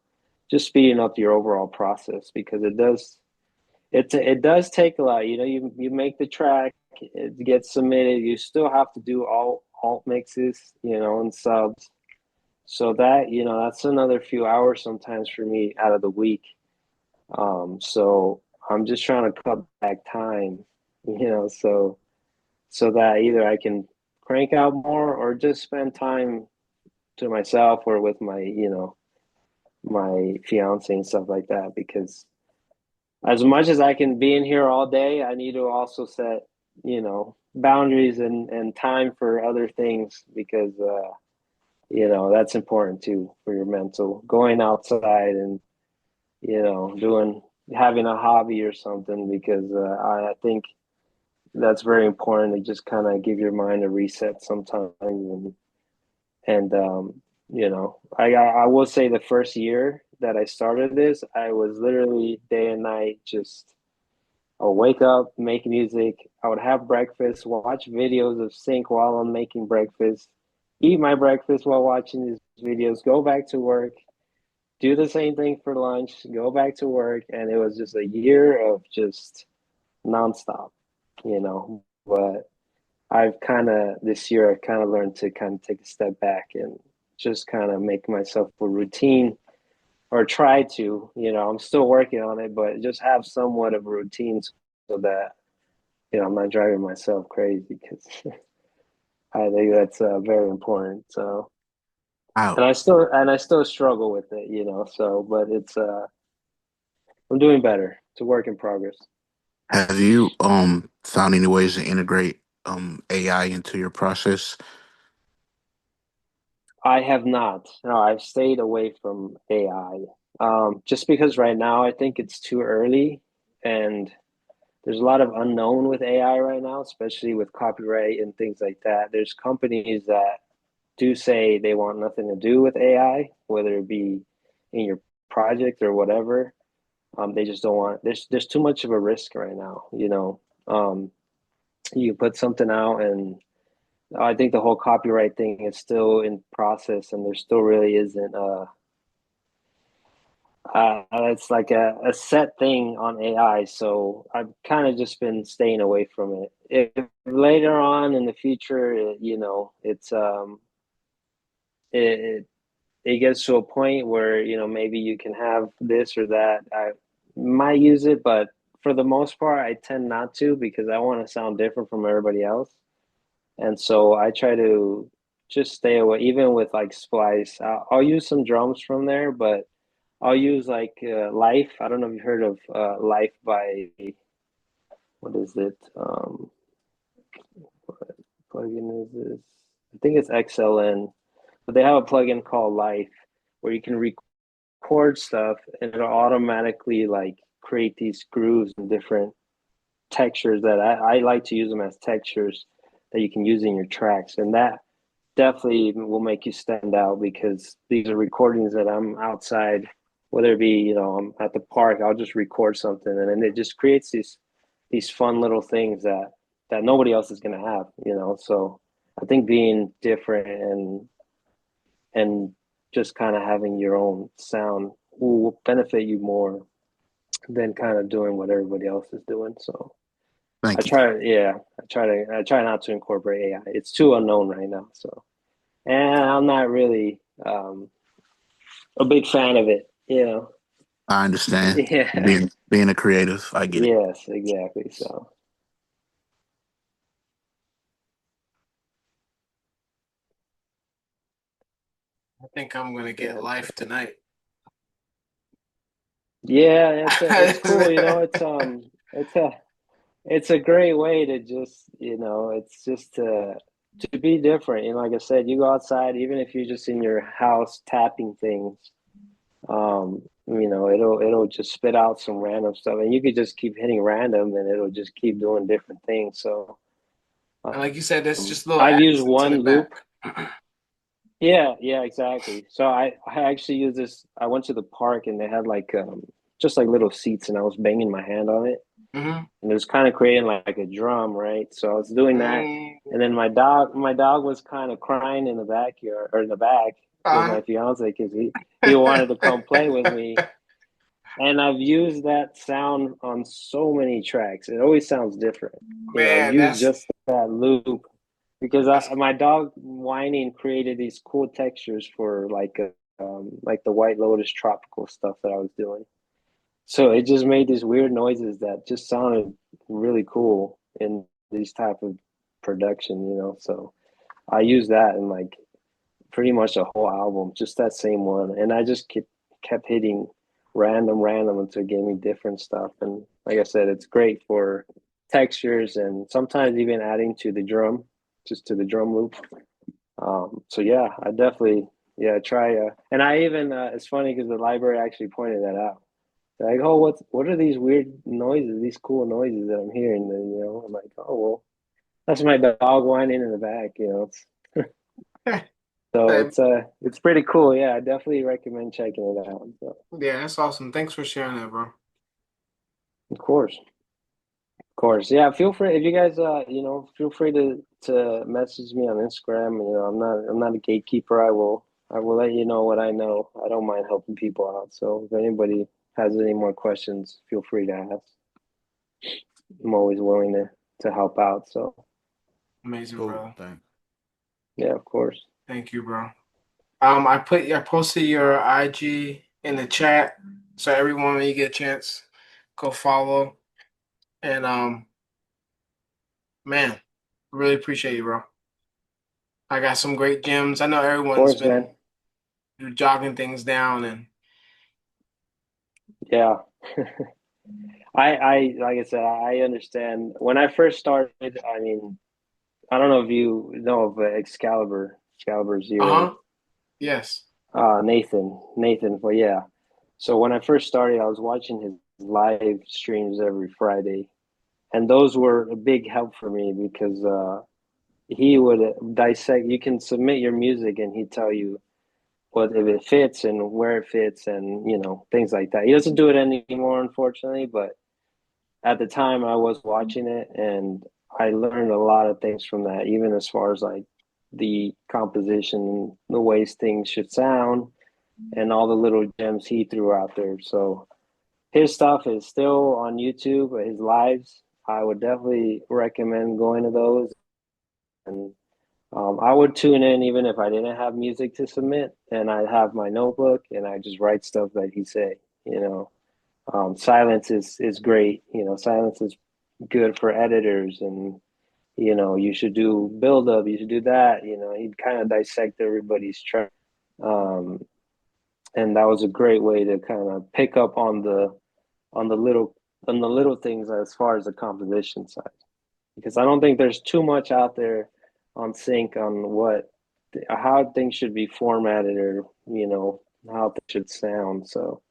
just speeding up your overall process because it does take a lot. You know, you make the track, it gets submitted. You still have to do all alt mixes, you know, and subs. So that you know that's another few hours sometimes for me out of the week. So I'm just trying to cut back time, you know, so that either I can crank out more or just spend time to myself or with my you know my fiance and stuff like that because as much as I can be in here all day, I need to also set, you know, boundaries and time for other things because, you know, that's important too for your mental. Going outside and, you know, having a hobby or something because I think that's very important to just kind of give your mind a reset sometimes and you know, I will say the first year that I started this, I was literally day and night just I'll wake up, make music. I would have breakfast, watch videos of sync while I'm making breakfast, eat my breakfast while watching these videos, go back to work, do the same thing for lunch, go back to work. And it was just a year of just nonstop, you know. But this year, I've kind of learned to kind of take a step back and just kind of make myself a routine or try to, you know, I'm still working on it, but just have somewhat of a routine so that you know, I'm not driving myself crazy because I think that's very important. So, Wow. and I still struggle with it, you know. So, but it's I'm doing better. It's a work in progress. Have you found any ways to integrate AI into your process? I have not. No, I've stayed away from AI. Just because right now I think it's too early, and there's a lot of unknown with AI right now, especially with copyright and things like that. There's companies that do say they want nothing to do with AI, whether it be in your project or whatever. They just don't want. There's too much of a risk right now. You know, you put something out, and I think the whole copyright thing is still in process, and there still really isn't. It's like a set thing on AI, so I've kind of just been staying away from it. If later on in the future, you know, it it gets to a point where you know maybe you can have this or that. I might use it, but for the most part, I tend not to because I want to sound different from everybody else, and so I try to just stay away. Even with like Splice, I'll use some drums from there, but I'll use like Life. I don't know if you've heard of Life by what is it? What plugin is this? I think it's XLN, but they have a plugin called Life where you can record stuff and it'll automatically like create these grooves and different textures that I like to use them as textures that you can use in your tracks. And that definitely will make you stand out because these are recordings that I'm outside, whether it be, you know, I'm at the park, I'll just record something and then it just creates these fun little things that nobody else is gonna have, you know. So I think being different and just kind of having your own sound will benefit you more than kind of doing what everybody else is doing. So I Thank you. try, yeah, I try not to incorporate AI. It's too unknown right now. So, and I'm not really a big fan of it, you know. I understand. Yeah. Being a creative, I get it. Yes, exactly. So, I think I'm gonna get yeah. life tonight. Yeah, it's cool, you know, it's a great way to just, you know, it's just to be different. You know, like I said, you go outside, even if you're just in your house tapping things, you know, it'll just spit out some random stuff, and you could just keep hitting random, and it'll just keep doing different things. So, And like you said, there's just little I've used accents in the one loop. back. Yeah, yeah, exactly. So I actually used this. I went to the park and they had like just like little seats, and I was banging my hand on it, Hmm. and it was kind of creating like a drum, right? So I was doing that, Mm. and then my dog was kind of crying in the backyard or in the back with Uh, my fiance because he wanted to come play with me, and I've used that sound on so many tracks. It always sounds different. You know, I've man, used just that loop because that's my dog whining created these cool textures for like the White Lotus tropical stuff that I was doing. So it just made these weird noises that just sounded really cool in these type of production, you know. So I used that in like pretty much a whole album, just that same one, and I just kept hitting random until it gave me different stuff. And like I said, it's great for textures and sometimes even adding to the drum, just to the drum loop. So yeah, I definitely yeah try. And I even it's funny because the library actually pointed that out. They're like, oh, what are these weird noises? These cool noises that I'm hearing. And you know, I'm like, oh well, that's my dog whining in the back. You know, so yeah, it's pretty cool. Yeah, I definitely recommend checking it out. So, that's awesome. Thanks for sharing that, bro. of course, of course. Yeah, feel free if you guys you know feel free to message me on Instagram. You know, I'm not a gatekeeper. I will let you know what I know. I don't mind helping people out. So if anybody has any more questions, feel free to ask. I'm always willing to help out. So Amazing, Cool. bro. Thanks. yeah, of course. Thank you, bro. I posted your IG in the chat, so everyone when you get a chance, go follow. And man, really appreciate you, bro. I got some great gems. I know Of everyone's course, man. been jogging things down, and Yeah. I like I said, I understand. When I first started, I mean, I don't know if you know of Excalibur Zero, uh-huh, yes, Nathan. Well, yeah. So when I first started, I was watching his live streams every Friday, and those were a big help for me because he would dissect. You can submit your music, and he'd tell you what if it fits and where it fits, and you know things like that. He doesn't do it anymore, unfortunately, but at the time I was watching it and I learned a lot of things from that, even as far as like the composition, the ways things should sound, and all the little gems he threw out there. So his stuff is still on YouTube, his lives. I would definitely recommend going to those. And I would tune in even if I didn't have music to submit, and I'd have my notebook and I just write stuff that he say, you know. Silence is great. You know, silence is good for editors, and you know, you should do build up. You should do that. You know, he'd kind of dissect everybody's track, um, and that was a great way to kind of pick up on the little on the little things as far as the composition side. Because I don't think there's too much out there on sync on what how things should be formatted or you know how they should sound. So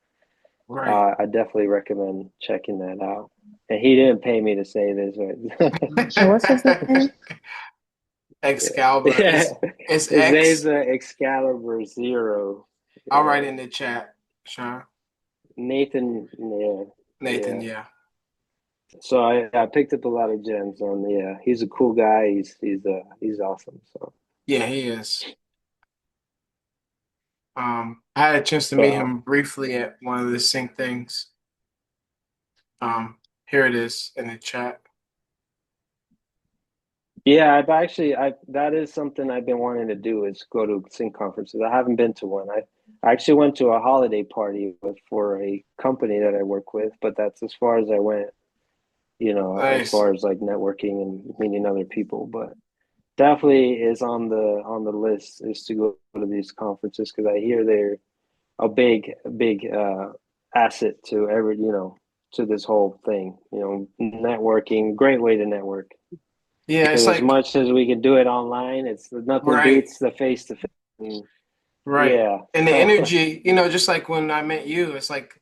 right. I definitely recommend checking that out. And he didn't pay me to say this, right? And what's his name? Excalibur Yeah. is His name's X. Excalibur Zero. I'll write Yeah. in the chat, Sean. Nathan, yeah, Nathan, yeah. yeah. So I picked up a lot of gems on yeah. He's a cool guy. He's awesome. So Yeah, he is. I had a chance to meet So him briefly at one of the sync things. Here it is in the chat. yeah, I that is something I've been wanting to do is go to sync conferences. I haven't been to one. I actually went to a holiday party for a company that I work with, but that's as far as I went, as Nice. far as like networking and meeting other people. But definitely is on the list is to go to these conferences because I hear they're a big asset to to this whole thing. Networking, great way to network. Yeah, it's Because as like much as we can do it online, it's nothing right, beats the face to face. right. Yeah. And the So energy, just like when I met you, it's like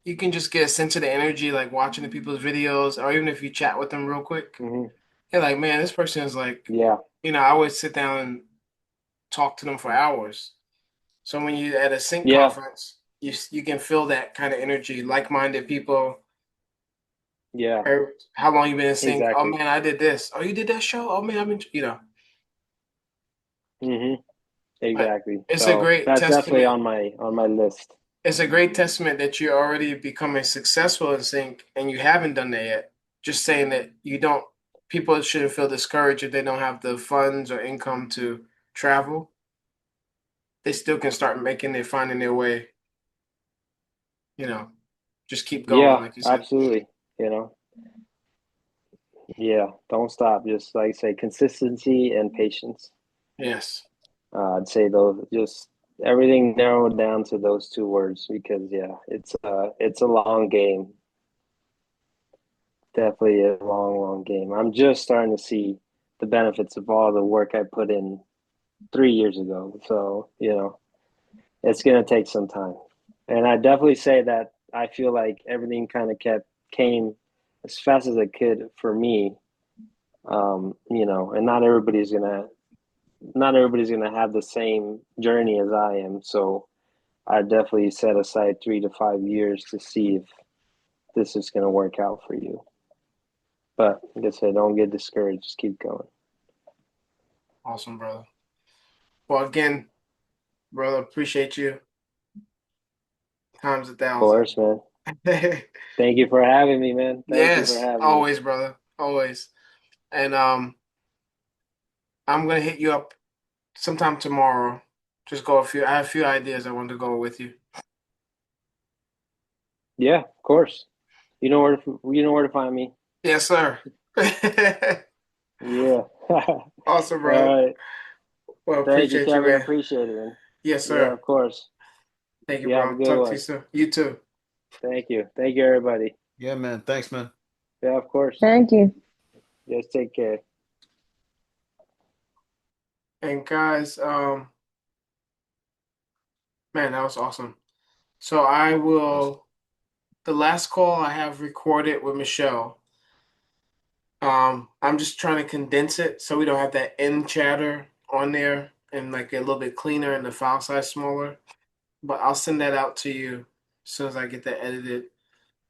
you can just get a sense of the energy, like watching the people's videos, or even if you chat with them real quick. mhm. You're like, man, this person is like, Yeah. I would sit down and talk to them for hours. So when you at a sync Yeah. conference, you can feel that kind of energy, like-minded people. Yeah. How long you been in sync? Oh Exactly. man, I did this. Oh, you did that show? Oh man, hmm But Exactly. it's a So great that's definitely testament. on my list. It's a great testament that you're already becoming successful in sync and you haven't done that yet. Just saying that you don't, people shouldn't feel discouraged if they don't have the funds or income to travel. They still can start finding their way, you know, just keep going, Yeah, like you said. absolutely. You know, yeah, don't stop. Just like I say, consistency and patience. Yes. I'd say those just everything narrowed down to those two words because yeah, it's a long game. Definitely a long game. I'm just starting to see the benefits of all the work I put in 3 years ago. So, it's gonna take some time. And I definitely say that I feel like everything kind of came as fast as it could for me. And not everybody's gonna have the same journey as I am. So I definitely set aside 3 to 5 years to see if this is gonna work out for you. But like I said, don't get discouraged. Just keep going. Awesome, brother. Well, again, brother, appreciate you times a Of thousand. course, man. Thank you for having me, man. Thank you for Yes, having me. always, brother. Always. And I'm gonna hit you up sometime tomorrow. I have a few ideas I want to go with you. Yeah, of course. You know where to find me. Yes, sir. Yeah. Awesome, All bro. right. Well, Thank you, appreciate you, Kevin. man. Appreciate it, man. Yes, Yeah, sir. of course. Thank you, You have bro. a good Talk to you one. soon. You too. Thank you. Thank you, everybody. Yeah, man. Thanks, man. Yeah, of course. Thank you. Just take care. And guys, man, that was awesome. So I Awesome. will, the last call I have recorded with Michelle. I'm just trying to condense it so we don't have that end chatter on there and like a little bit cleaner and the file size smaller. But I'll send that out to you as soon as I get that edited.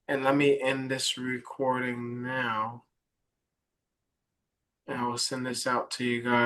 And let me end this recording now. And I will send this out to you guys.